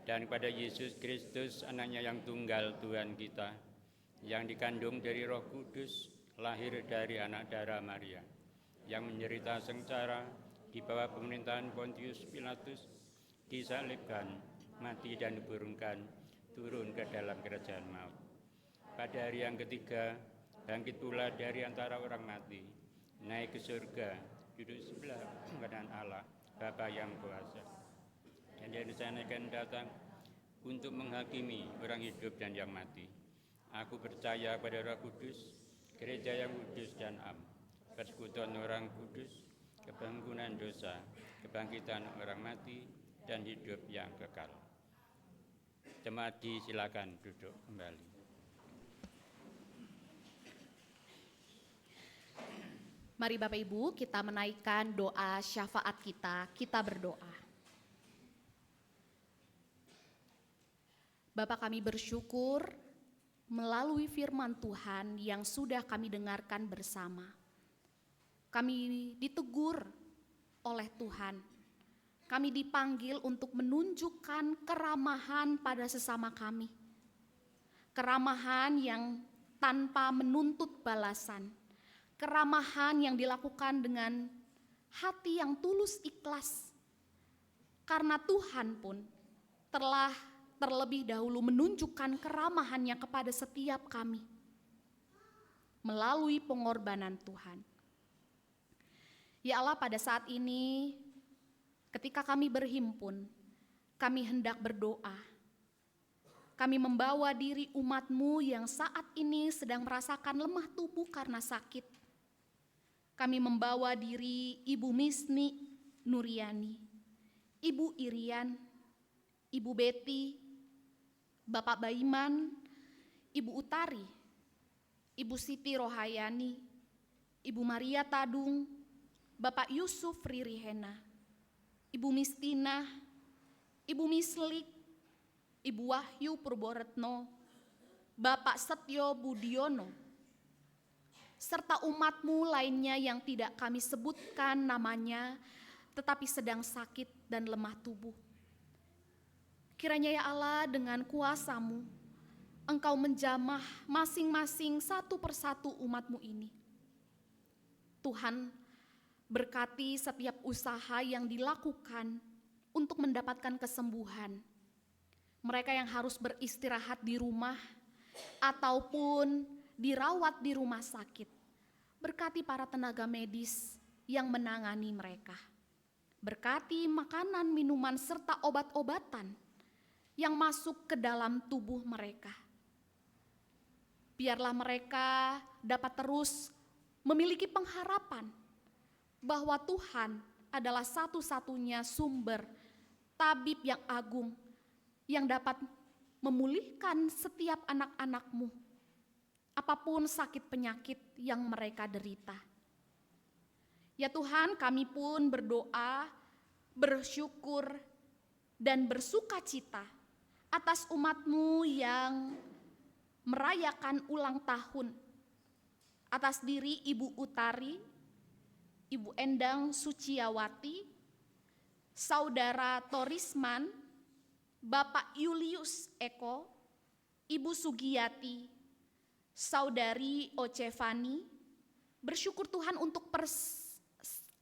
dan kepada Yesus Kristus, anaknya yang tunggal Tuhan kita, yang dikandung dari Roh Kudus, lahir dari anak darah Maria, yang menderita sengsara di bawah pemerintahan Pontius Pilatus, disalibkan, mati dan dikurungkan, turun ke dalam kerajaan maut. Pada hari yang ketiga, bangkit pula dari antara orang mati, naik ke surga, duduk sebelah kanan Allah, Bapa yang kuasa. Dan dari sana akan datang untuk menghakimi orang hidup dan yang mati. Aku percaya pada Roh Kudus, gereja yang kudus dan am, persekutuan orang kudus, keampunan dosa, kebangkitan orang mati, dan hidup yang kekal. Jemaat disilakan duduk kembali. Mari Bapak Ibu, kita menaikkan doa syafaat kita berdoa. Bapa, kami bersyukur melalui firman Tuhan yang sudah kami dengarkan bersama. Kami ditegur oleh Tuhan. Kami dipanggil untuk menunjukkan keramahan pada sesama kami. Keramahan yang tanpa menuntut balasan. Keramahan yang dilakukan dengan hati yang tulus ikhlas. Karena Tuhan pun telah terlebih dahulu menunjukkan keramahannya kepada setiap kami melalui pengorbanan Tuhan. Ya Allah, pada saat ini ketika kami berhimpun, kami hendak berdoa. Kami membawa diri umat-Mu yang saat ini sedang merasakan lemah tubuh karena sakit. Kami membawa diri Ibu Misni Nuriani, Ibu Irian, Ibu Betty, Bapak Baiman, Ibu Utari, Ibu Siti Rohayani, Ibu Maria Tadung, Bapak Yusuf Ririhena, Ibu Mistina, Ibu Mislik, Ibu Wahyu Purboretno, Bapak Setyo Budiono, serta umat-Mu lainnya yang tidak kami sebutkan namanya, tetapi sedang sakit dan lemah tubuh. Kiranya ya Allah, dengan kuasa-Mu, Engkau menjamah masing-masing satu persatu umat-Mu ini. Tuhan, berkati setiap usaha yang dilakukan untuk mendapatkan kesembuhan. Mereka yang harus beristirahat di rumah ataupun dirawat di rumah sakit. Berkati para tenaga medis yang menangani mereka. Berkati makanan, minuman, serta obat-obatan yang masuk ke dalam tubuh mereka. Biarlah mereka dapat terus memiliki pengharapan bahwa Tuhan adalah satu-satunya sumber tabib yang agung yang dapat memulihkan setiap anak-anak-Mu, apapun sakit penyakit yang mereka derita. Ya Tuhan, kami pun berdoa, bersyukur, dan bersuka cita atas umat-Mu yang merayakan ulang tahun, atas diri Ibu Utari, Ibu Endang Suciawati, Saudara Torisman, Bapak Julius Eko, Ibu Sugiyati, Saudari Ocevani. Bersyukur Tuhan untuk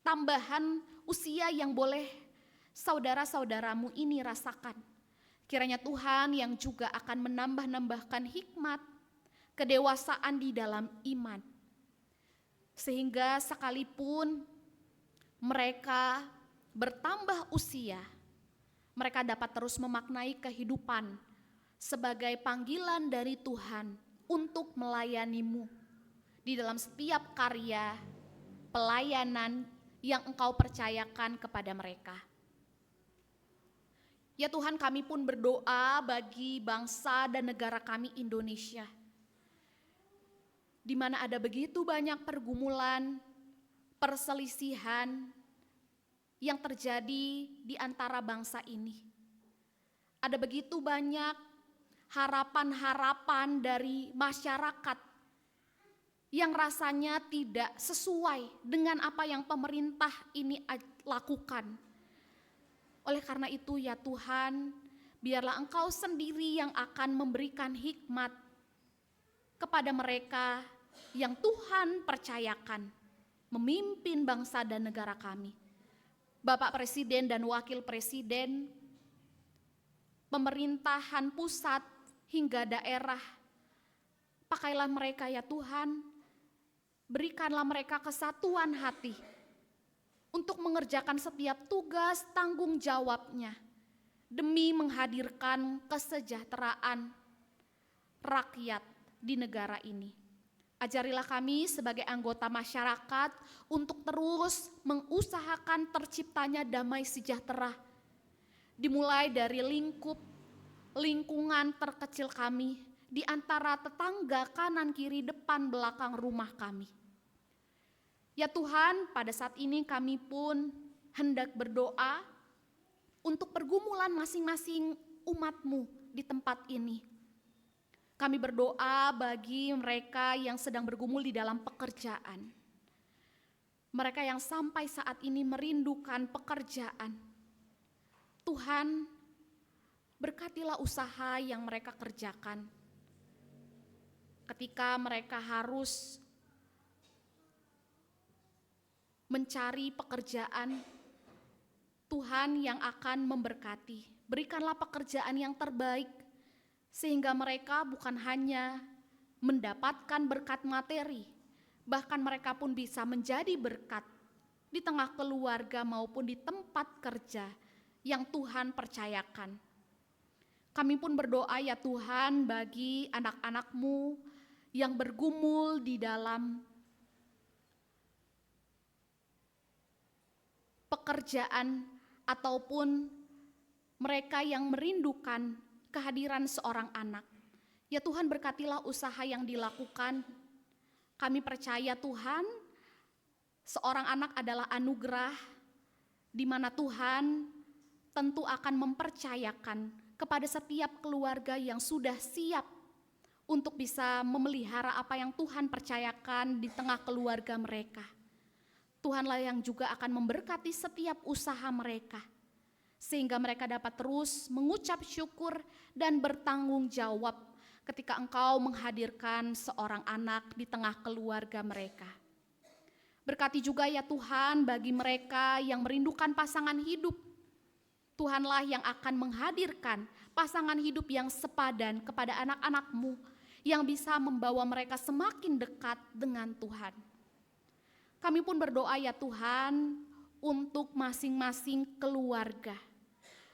tambahan usia yang boleh saudara-saudaramu ini rasakan. Kiranya Tuhan yang juga akan menambah-nambahkan hikmat, kedewasaan di dalam iman. Sehingga sekalipun mereka bertambah usia, mereka dapat terus memaknai kehidupan sebagai panggilan dari Tuhan untuk melayani-Mu di dalam setiap karya pelayanan yang Engkau percayakan kepada mereka. Ya Tuhan, kami pun berdoa bagi bangsa dan negara kami Indonesia, di mana ada begitu banyak pergumulan, perselisihan yang terjadi di antara bangsa ini. Ada begitu banyak harapan-harapan dari masyarakat yang rasanya tidak sesuai dengan apa yang pemerintah ini lakukan. Oleh karena itu ya Tuhan, biarlah Engkau sendiri yang akan memberikan hikmat kepada mereka yang Tuhan percayakan memimpin bangsa dan negara kami. Bapak Presiden dan Wakil Presiden, pemerintahan pusat hingga daerah, pakailah mereka ya Tuhan, berikanlah mereka kesatuan hati untuk mengerjakan setiap tugas tanggung jawabnya demi menghadirkan kesejahteraan rakyat di negara ini. Ajarilah kami sebagai anggota masyarakat untuk terus mengusahakan terciptanya damai sejahtera, dimulai dari lingkungan terkecil kami di antara tetangga kanan kiri depan belakang rumah kami. Ya Tuhan, pada saat ini kami pun hendak berdoa untuk pergumulan masing-masing umat-Mu di tempat ini. Kami berdoa bagi mereka yang sedang bergumul di dalam pekerjaan. Mereka yang sampai saat ini merindukan pekerjaan. Tuhan, berkatilah usaha yang mereka kerjakan. Ketika mereka harus mencari pekerjaan, Tuhan yang akan memberkati. Berikanlah pekerjaan yang terbaik, sehingga mereka bukan hanya mendapatkan berkat materi, bahkan mereka pun bisa menjadi berkat di tengah keluarga maupun di tempat kerja yang Tuhan percayakan. Kami pun berdoa ya Tuhan bagi anak-anak-Mu yang bergumul di dalam pekerjaan ataupun mereka yang merindukan kehadiran seorang anak. Ya Tuhan, berkatilah usaha yang dilakukan. Kami percaya Tuhan, seorang anak adalah anugerah di mana Tuhan tentu akan mempercayakan kepada setiap keluarga yang sudah siap untuk bisa memelihara apa yang Tuhan percayakan di tengah keluarga mereka. Tuhanlah yang juga akan memberkati setiap usaha mereka, sehingga mereka dapat terus mengucap syukur dan bertanggung jawab ketika Engkau menghadirkan seorang anak di tengah keluarga mereka. Berkati juga ya Tuhan bagi mereka yang merindukan pasangan hidup. Tuhanlah yang akan menghadirkan pasangan hidup yang sepadan kepada anak-anak-Mu, yang bisa membawa mereka semakin dekat dengan Tuhan. Kami pun berdoa ya Tuhan untuk masing-masing keluarga,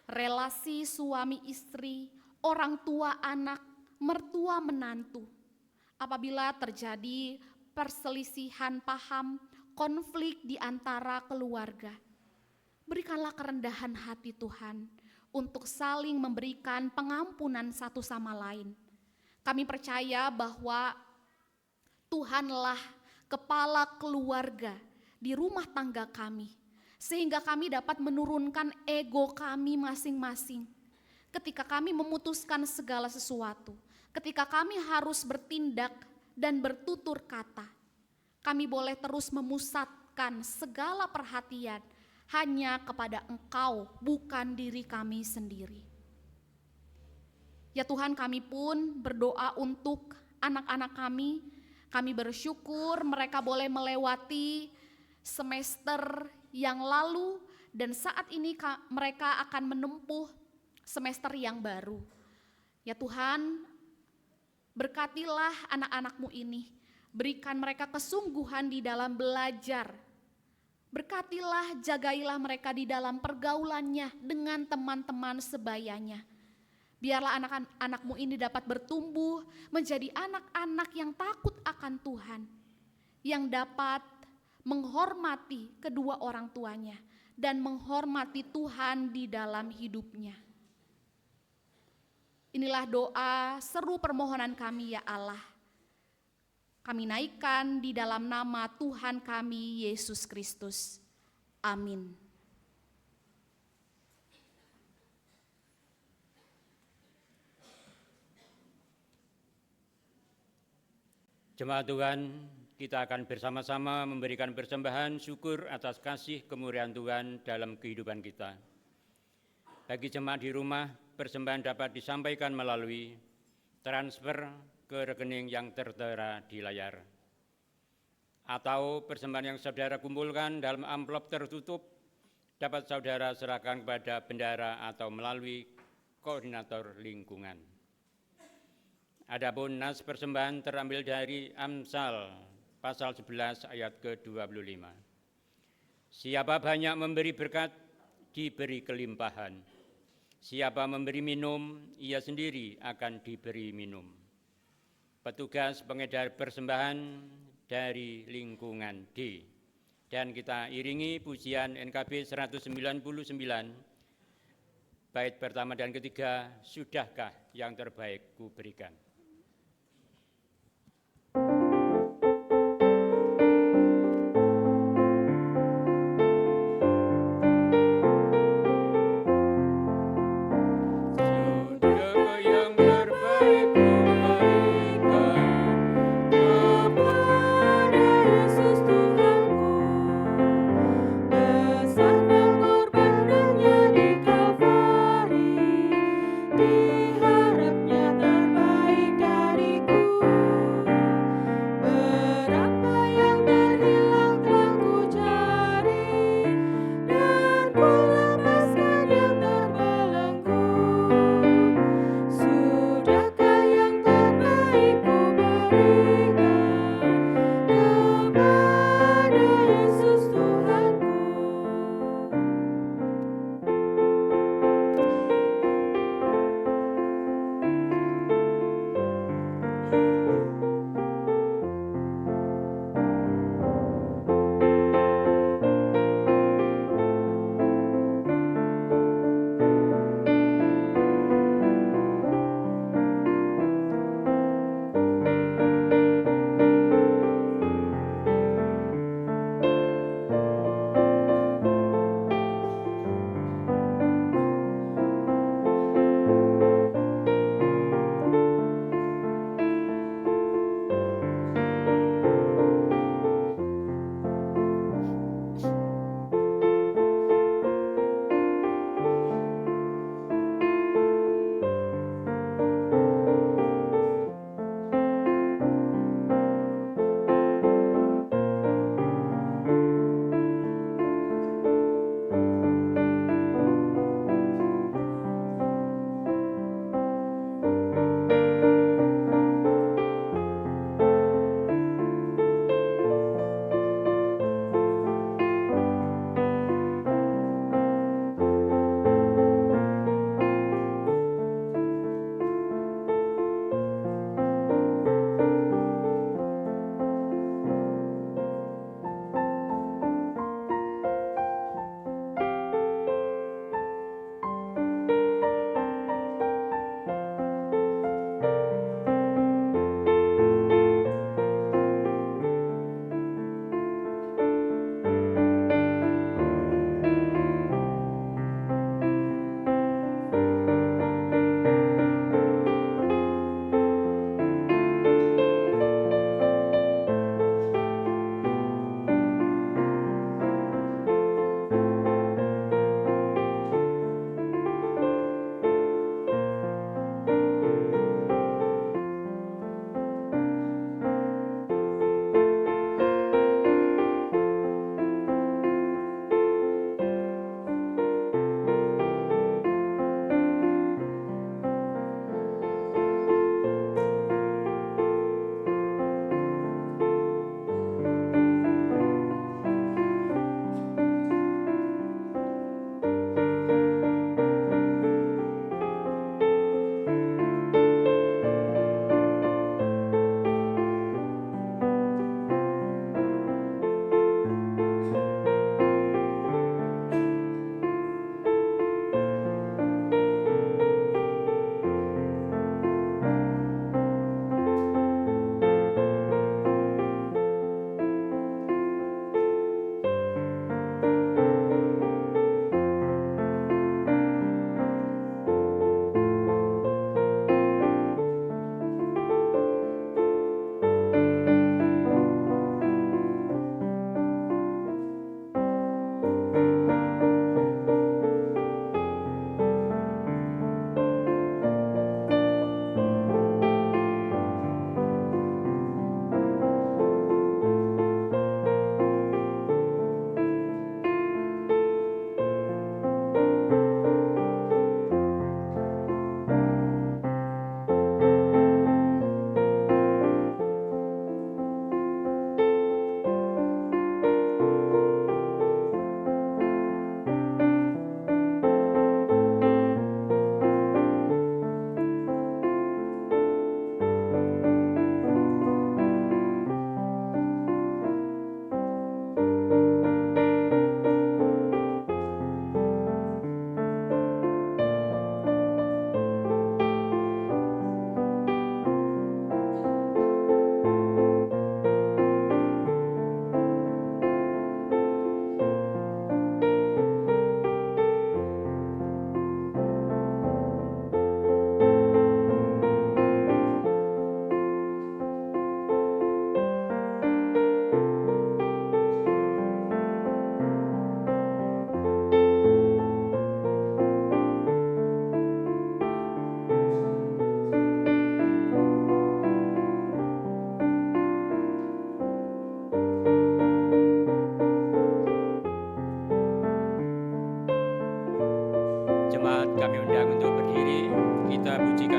relasi suami istri, orang tua anak, mertua menantu. Apabila terjadi perselisihan paham, konflik di antara keluarga, berikanlah kerendahan hati Tuhan untuk saling memberikan pengampunan satu sama lain. Kami percaya bahwa Tuhanlah kepala keluarga di rumah tangga kami, sehingga kami dapat menurunkan ego kami masing-masing. Ketika kami memutuskan segala sesuatu, ketika kami harus bertindak dan bertutur kata, kami boleh terus memusatkan segala perhatian hanya kepada Engkau, bukan diri kami sendiri. Ya Tuhan, kami pun berdoa untuk anak-anak kami. Kami bersyukur mereka boleh melewati semester yang lalu dan saat ini mereka akan menempuh semester yang baru. Ya Tuhan, berkatilah anak-anak-Mu ini, berikan mereka kesungguhan di dalam belajar. Berkatilah, jagailah mereka di dalam pergaulannya dengan teman-teman sebayanya. Biarlah anak-anak-Mu ini dapat bertumbuh menjadi anak-anak yang takut akan Tuhan, yang dapat menghormati kedua orang tuanya dan menghormati Tuhan di dalam hidupnya. Inilah doa seru permohonan kami ya Allah. Kami naikkan di dalam nama Tuhan kami Yesus Kristus. Amin. Jemaat Tuhan, kita akan bersama-sama memberikan persembahan syukur atas kasih kemurahan Tuhan dalam kehidupan kita. Bagi jemaat di rumah, persembahan dapat disampaikan melalui transfer ke rekening yang tertera di layar. Atau persembahan yang saudara kumpulkan dalam amplop tertutup dapat saudara serahkan kepada bendara atau melalui koordinator lingkungan. Adapun nas persembahan terambil dari Amsal pasal 11 ayat ke-25. Siapa banyak memberi berkat, diberi kelimpahan. Siapa memberi minum, ia sendiri akan diberi minum. Petugas pengedar persembahan dari lingkungan D. Dan kita iringi pujian NKB 199, bait pertama dan ketiga, sudahkah yang terbaik ku berikan.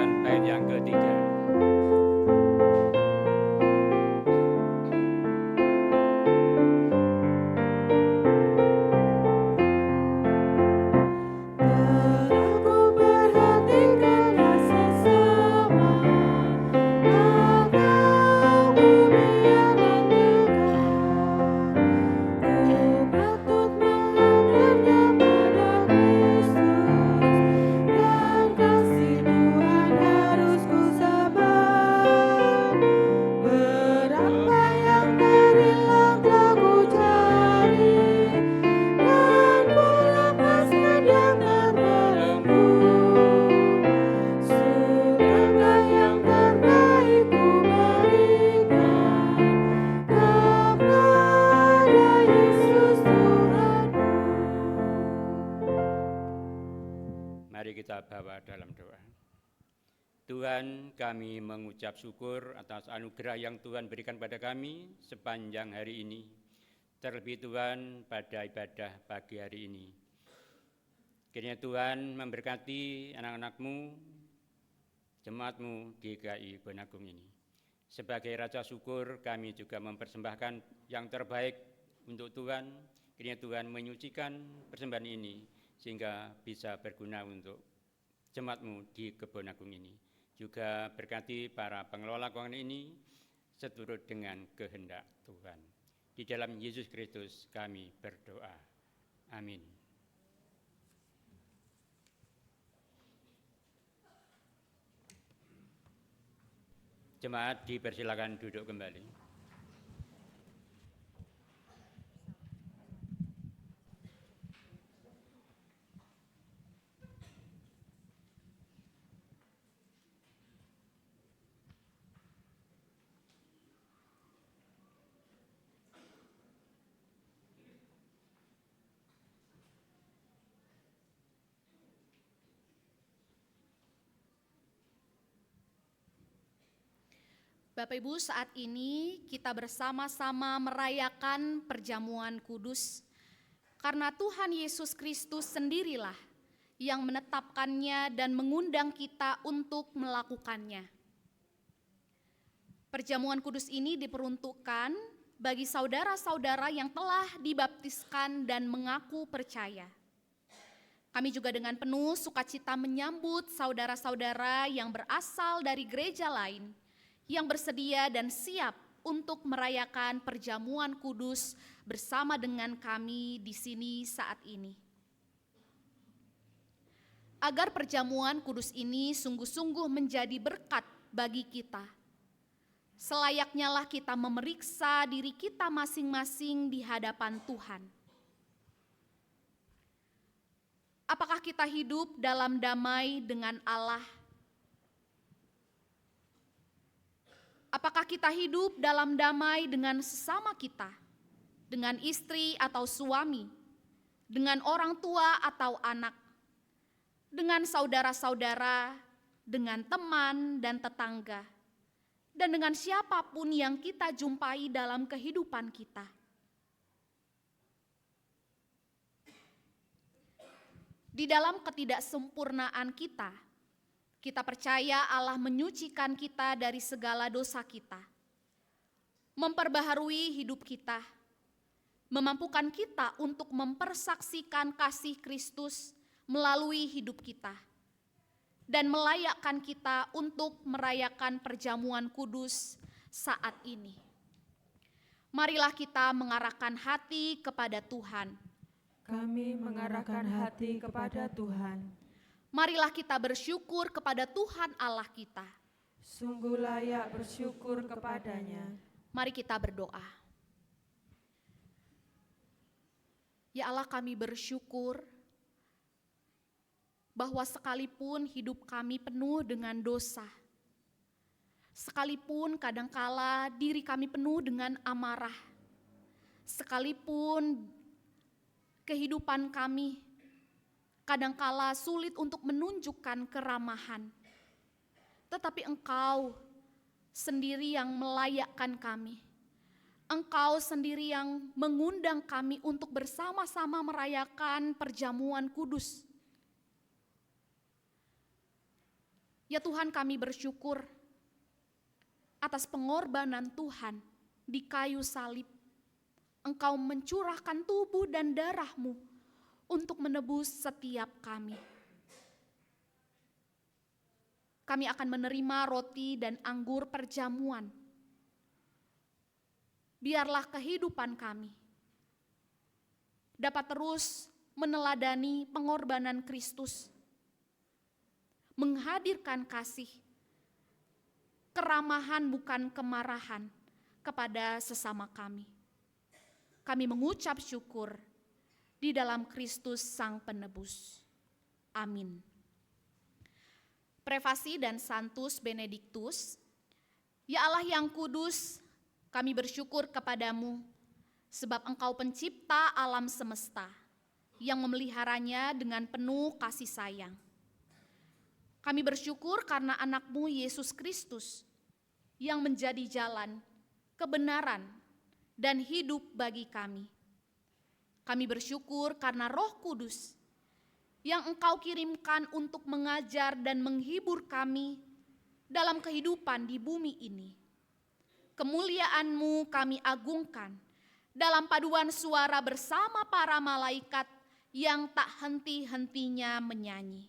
melantunkan bait yang ketiga. Mari kita bawa dalam doa. Tuhan, kami mengucap syukur atas anugerah yang Tuhan berikan pada kami sepanjang hari ini. Terlebih Tuhan pada ibadah pagi hari ini. Kiranya Tuhan memberkati anak-anak-Mu, jemaat-Mu di GKI Bonagung ini. Sebagai rasa syukur kami juga mempersembahkan yang terbaik untuk Tuhan. Kiranya Tuhan menyucikan persembahan ini sehingga bisa berguna untuk jemaat-Mu di Bonagung ini. Juga berkati para pengelola keuangan ini seturut dengan kehendak Tuhan. Di dalam Yesus Kristus kami berdoa. Amin. Jemaat dipersilakan duduk kembali. Bapak Ibu, saat ini kita bersama-sama merayakan perjamuan kudus karena Tuhan Yesus Kristus sendirilah yang menetapkannya dan mengundang kita untuk melakukannya. Perjamuan kudus ini diperuntukkan bagi saudara-saudara yang telah dibaptiskan dan mengaku percaya. Kami juga dengan penuh sukacita menyambut saudara-saudara yang berasal dari gereja lain yang bersedia dan siap untuk merayakan perjamuan kudus bersama dengan kami di sini saat ini. Agar perjamuan kudus ini sungguh-sungguh menjadi berkat bagi kita, selayaknya lah kita memeriksa diri kita masing-masing di hadapan Tuhan. Apakah kita hidup dalam damai dengan Allah? Apakah kita hidup dalam damai dengan sesama kita, dengan istri atau suami, dengan orang tua atau anak, dengan saudara-saudara, dengan teman dan tetangga, dan dengan siapapun yang kita jumpai dalam kehidupan kita? Di dalam ketidaksempurnaan kita percaya Allah menyucikan kita dari segala dosa kita, memperbaharui hidup kita, memampukan kita untuk mempersaksikan kasih Kristus melalui hidup kita, dan melayakkan kita untuk merayakan perjamuan kudus saat ini. Marilah kita mengarahkan hati kepada Tuhan. Kami mengarahkan hati kepada Tuhan. Marilah kita bersyukur kepada Tuhan Allah kita. Sungguh layak bersyukur kepadanya. Mari kita berdoa. Ya Allah, kami bersyukur bahwa sekalipun hidup kami penuh dengan dosa, sekalipun kadangkala diri kami penuh dengan amarah, sekalipun kehidupan kami kadangkala sulit untuk menunjukkan keramahan, tetapi Engkau sendiri yang melayakkan kami. Engkau sendiri yang mengundang kami untuk bersama-sama merayakan perjamuan kudus. Ya Tuhan, kami bersyukur atas pengorbanan Tuhan di kayu salib. Engkau mencurahkan tubuh dan darah-Mu untuk menebus setiap kami. Kami akan menerima roti dan anggur perjamuan. Biarlah kehidupan kami dapat terus meneladani pengorbanan Kristus, menghadirkan kasih, keramahan bukan kemarahan kepada sesama kami. Kami mengucap syukur di dalam Kristus Sang Penebus. Amin. Prefasi dan Santus Benediktus. Ya Allah yang kudus, kami bersyukur kepadamu sebab Engkau pencipta alam semesta yang memeliharanya dengan penuh kasih sayang. Kami bersyukur karena anak-Mu Yesus Kristus yang menjadi jalan, kebenaran, dan hidup bagi kami. Kami bersyukur karena Roh Kudus yang Engkau kirimkan untuk mengajar dan menghibur kami dalam kehidupan di bumi ini. Kemuliaan-Mu kami agungkan dalam paduan suara bersama para malaikat yang tak henti-hentinya menyanyi.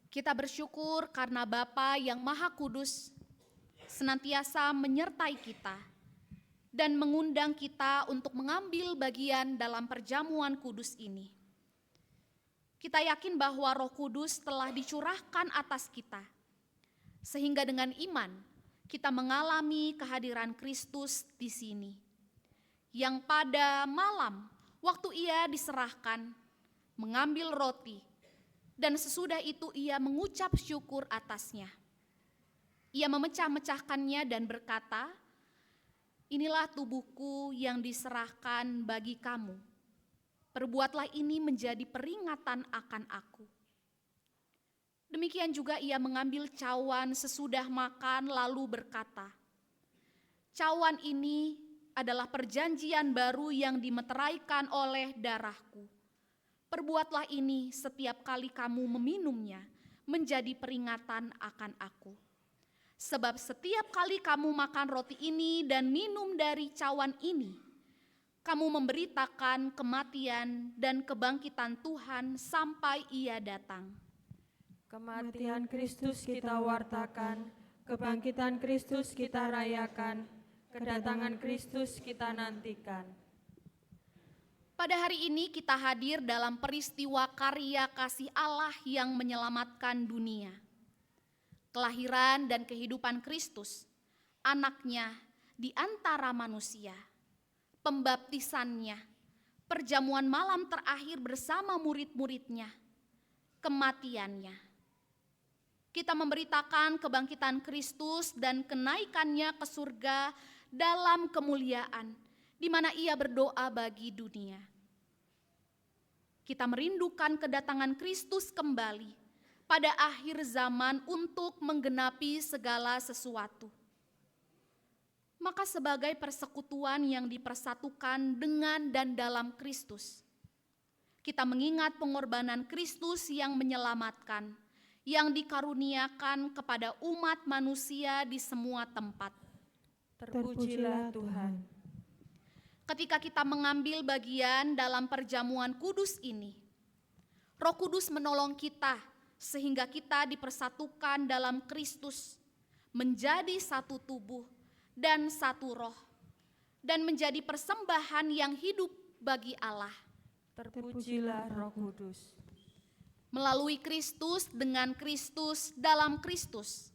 Kita bersyukur karena Bapa yang Maha Kudus senantiasa menyertai kita dan mengundang kita untuk mengambil bagian dalam perjamuan kudus ini. Kita yakin bahwa Roh Kudus telah dicurahkan atas kita, sehingga dengan iman kita mengalami kehadiran Kristus di sini, yang pada malam waktu Ia diserahkan, mengambil roti, dan sesudah itu Ia mengucap syukur atasnya. Ia memecah-mecahkannya dan berkata, "Inilah tubuhku yang diserahkan bagi kamu. Perbuatlah ini menjadi peringatan akan aku." Demikian juga Ia mengambil cawan sesudah makan lalu berkata, "Cawan ini adalah perjanjian baru yang dimeteraikan oleh darahku. Perbuatlah ini setiap kali kamu meminumnya menjadi peringatan akan aku. Sebab setiap kali kamu makan roti ini dan minum dari cawan ini, kamu memberitakan kematian dan kebangkitan Tuhan sampai Ia datang." Kematian Kristus kita wartakan, kebangkitan Kristus kita rayakan, kedatangan Kristus kita nantikan. Pada hari ini kita hadir dalam peristiwa karya kasih Allah yang menyelamatkan dunia. Kelahiran dan kehidupan Kristus, anaknya di antara manusia, pembaptisannya, perjamuan malam terakhir bersama murid-muridnya, kematiannya. Kita memberitakan kebangkitan Kristus dan kenaikannya ke surga dalam kemuliaan, di mana Ia berdoa bagi dunia. Kita merindukan kedatangan Kristus kembali pada akhir zaman untuk menggenapi segala sesuatu. Maka sebagai persekutuan yang dipersatukan dengan dan dalam Kristus, kita mengingat pengorbanan Kristus yang menyelamatkan, yang dikaruniakan kepada umat manusia di semua tempat. Terpujilah Tuhan. Ketika kita mengambil bagian dalam perjamuan kudus ini, Roh Kudus menolong kita sehingga kita dipersatukan dalam Kristus, menjadi satu tubuh dan satu roh. dan menjadi persembahan yang hidup bagi Allah. Terpujilah Roh Kudus. Melalui Kristus, dengan Kristus, dalam Kristus,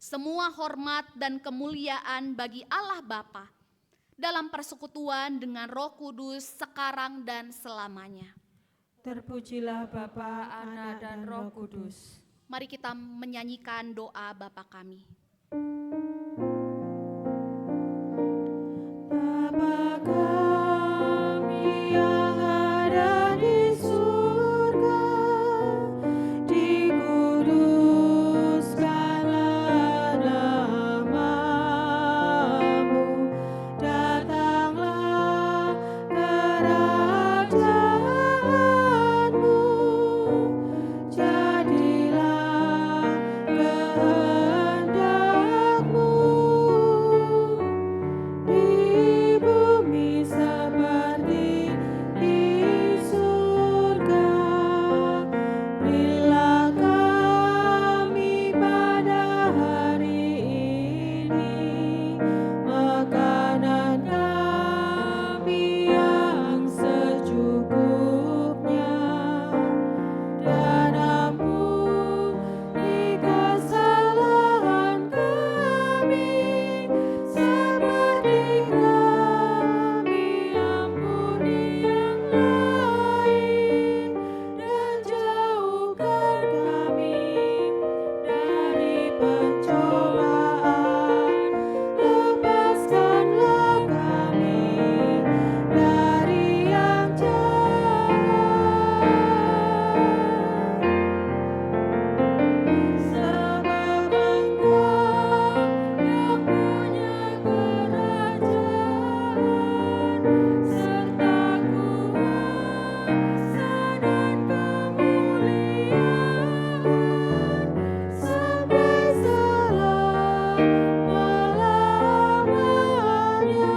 semua hormat dan kemuliaan bagi Allah Bapa, dalam persekutuan dengan Roh Kudus sekarang dan selamanya. Terpujilah Bapa, Anak, dan Roh Kudus. Mari kita menyanyikan doa Bapa kami. Bapa kami yang ada di surga, dikuduskanlah namamu, datanglah kerajaanmu, jadilah kehendakmu di bumi seperti di surga. Berilah kami pada hari ini makanan kami yang secukupnya, dan ampuni kesalahan kami seperti kami ampuni yang lain, dan jauhkan kami dari pencobaan, lepaskanlah kami dari yang jahat, sebab Engkau yang punya kerajaan serta kuasa dan kemuliaan sampai selama-lamanya.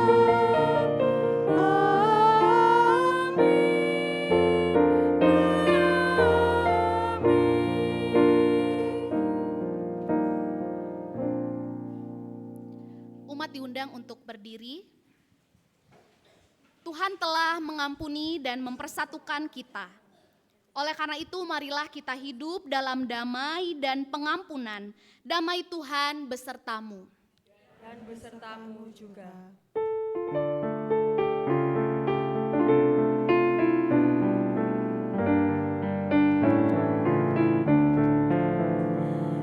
Umat diundang untuk berdiri. Tuhan telah mengampuni dan mempersatukan kita. Oleh karena itu, marilah kita hidup dalam damai dan pengampunan. Damai Tuhan besertamu. Dan besertamu juga.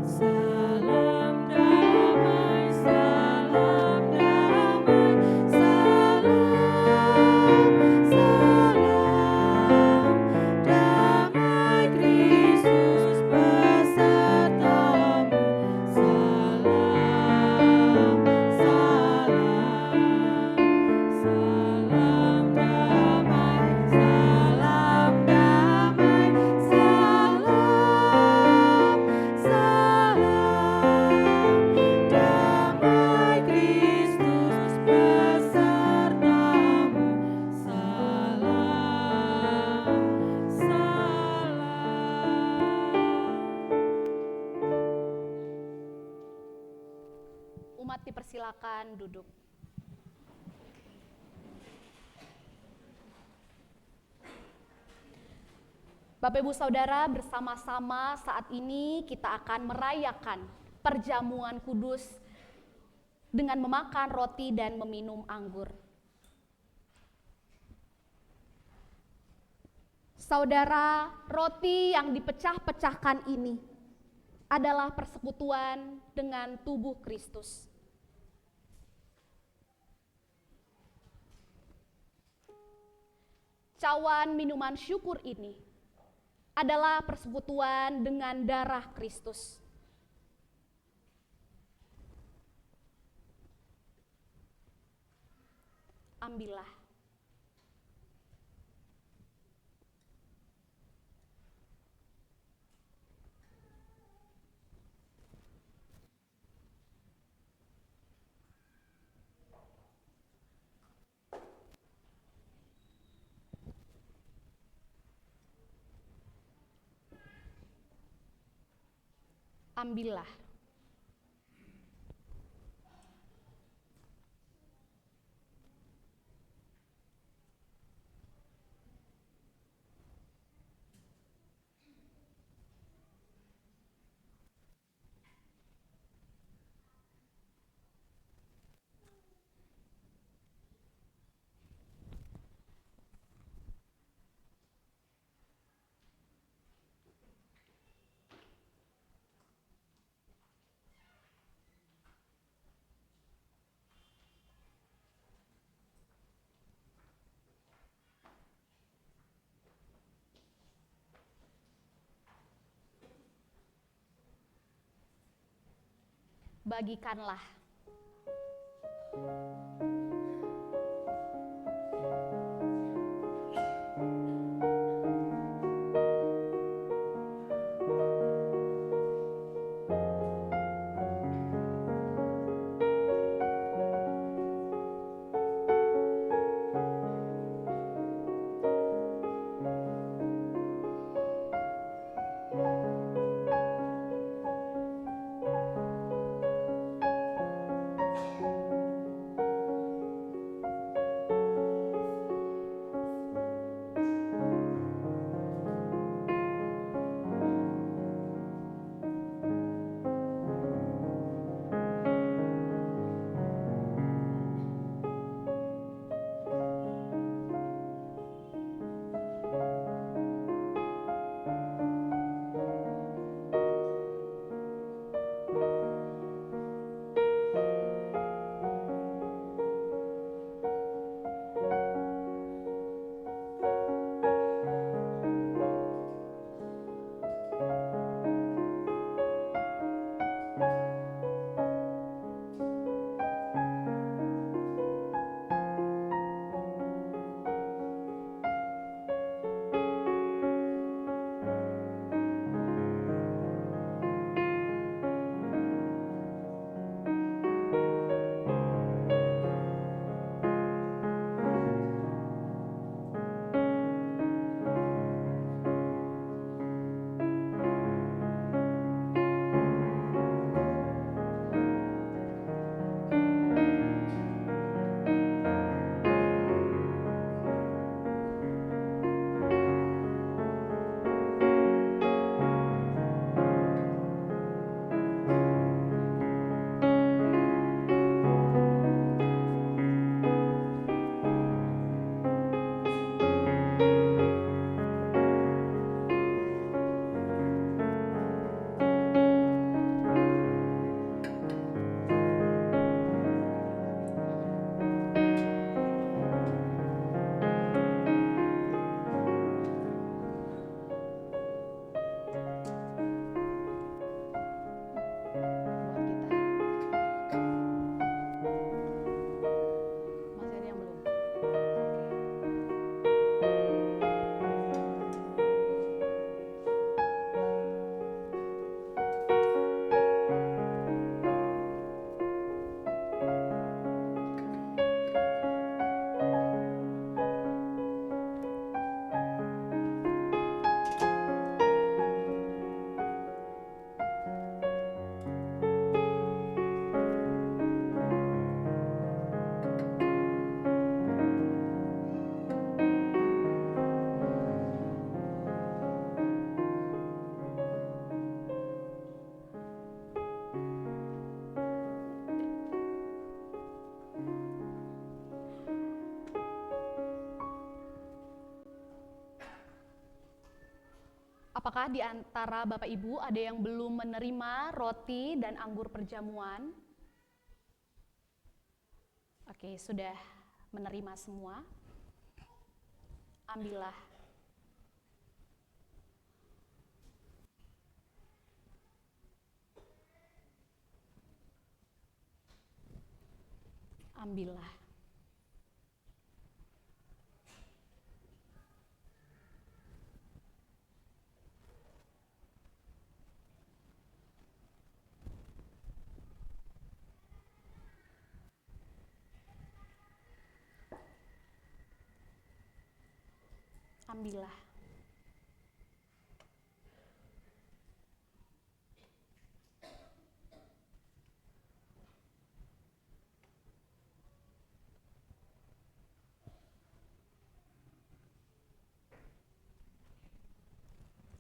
Salam damai, salam damai, salam, salam damai Kristus besertamu. Salam, salam, salam damai, salam damai, salam, salam damai Kristus besertamu. Salam, salam. Umat dipersilakan duduk. Bapak Ibu Saudara, bersama-sama saat ini kita akan merayakan perjamuan kudus dengan memakan roti dan meminum anggur. Saudara, roti yang dipecah-pecahkan ini adalah persekutuan dengan tubuh Kristus. Cawan minuman syukur ini adalah persekutuan dengan darah Kristus. Ambillah. Ambillah. bagikanlah. Apakah di antara Bapak Ibu ada yang belum menerima roti dan anggur perjamuan? Oke, sudah menerima semua. Ambillah. Ambillah. Ambillah.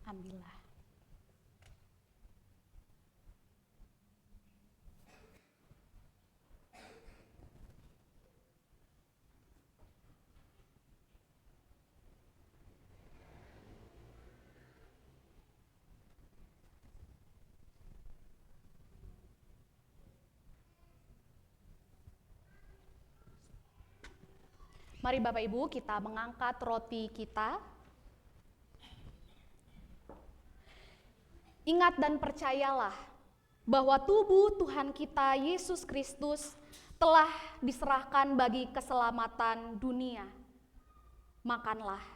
Ambillah. Mari Bapak Ibu kita mengangkat roti kita. Ingat dan percayalah bahwa tubuh Tuhan kita Yesus Kristus telah diserahkan bagi keselamatan dunia. Makanlah.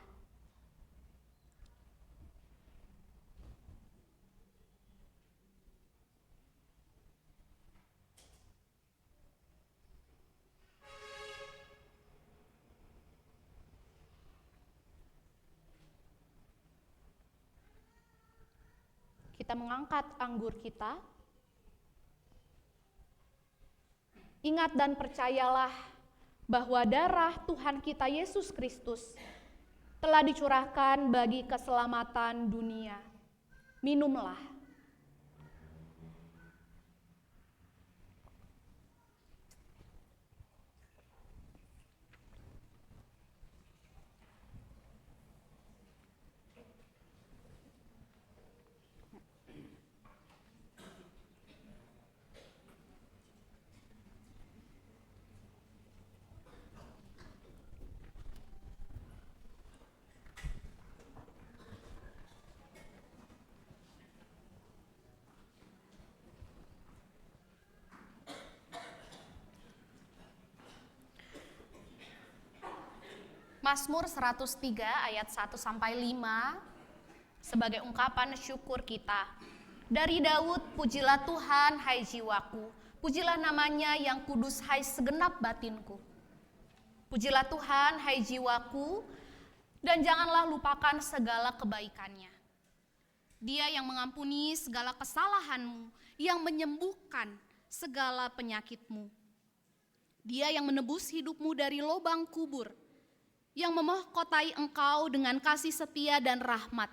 Kita mengangkat anggur kita. Ingat dan percayalah bahwa darah Tuhan kita Yesus Kristus telah dicurahkan bagi keselamatan dunia. Minumlah. Mazmur 103 ayat 1 sampai 5 sebagai ungkapan syukur kita. Dari Daud, pujilah Tuhan hai jiwaku, pujilah namanya yang kudus hai segenap batinku. Pujilah Tuhan hai jiwaku, dan janganlah lupakan segala kebaikannya. Dia yang mengampuni segala kesalahanmu, yang menyembuhkan segala penyakitmu. Dia yang menebus hidupmu dari lubang kubur, yang memahkotai engkau dengan kasih setia dan rahmat.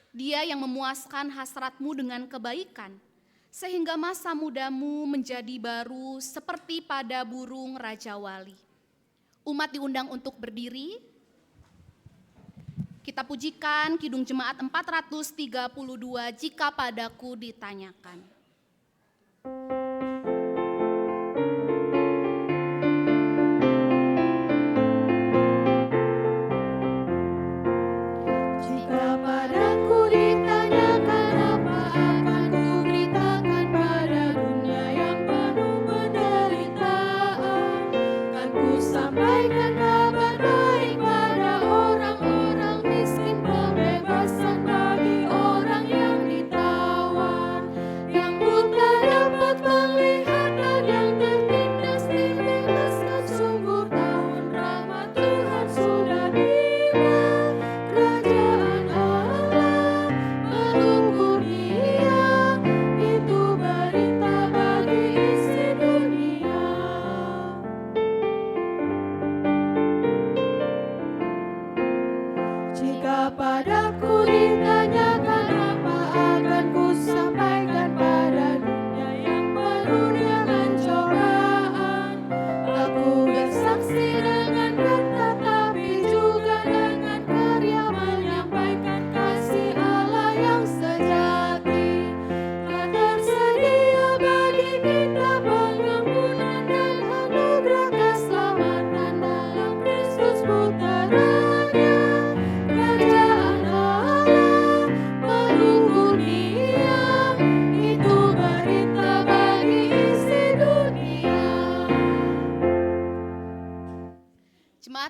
Dia yang memuaskan hasratmu dengan kebaikan, sehingga masa mudamu menjadi baru seperti pada burung Raja Wali. Umat diundang untuk berdiri. Kita pujikan Kidung Jemaat 432 jika padaku ditanyakan.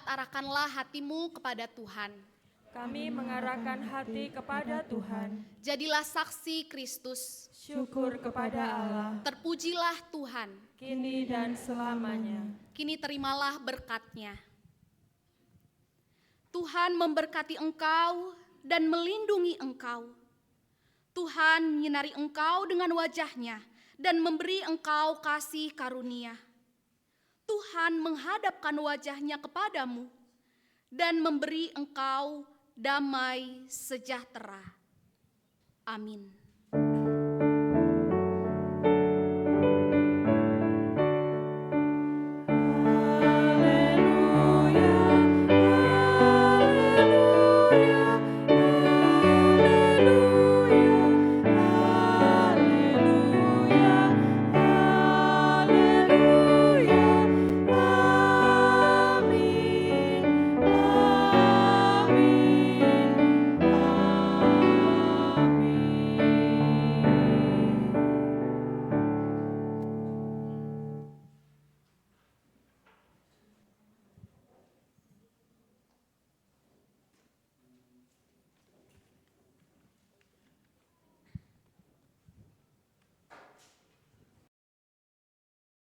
Arahkanlah hatimu kepada Tuhan. Kami mengarahkan hati kepada Tuhan. Jadilah saksi Kristus. Syukur kepada Allah. Terpujilah Tuhan. Kini dan selamanya. Kini terimalah berkat-Nya. Tuhan memberkati engkau dan melindungi engkau. Tuhan menyinari engkau dengan wajah-Nya dan memberi engkau kasih karunia. Tuhan menghadapkan wajah-Nya kepadamu dan memberi engkau damai sejahtera. Amin.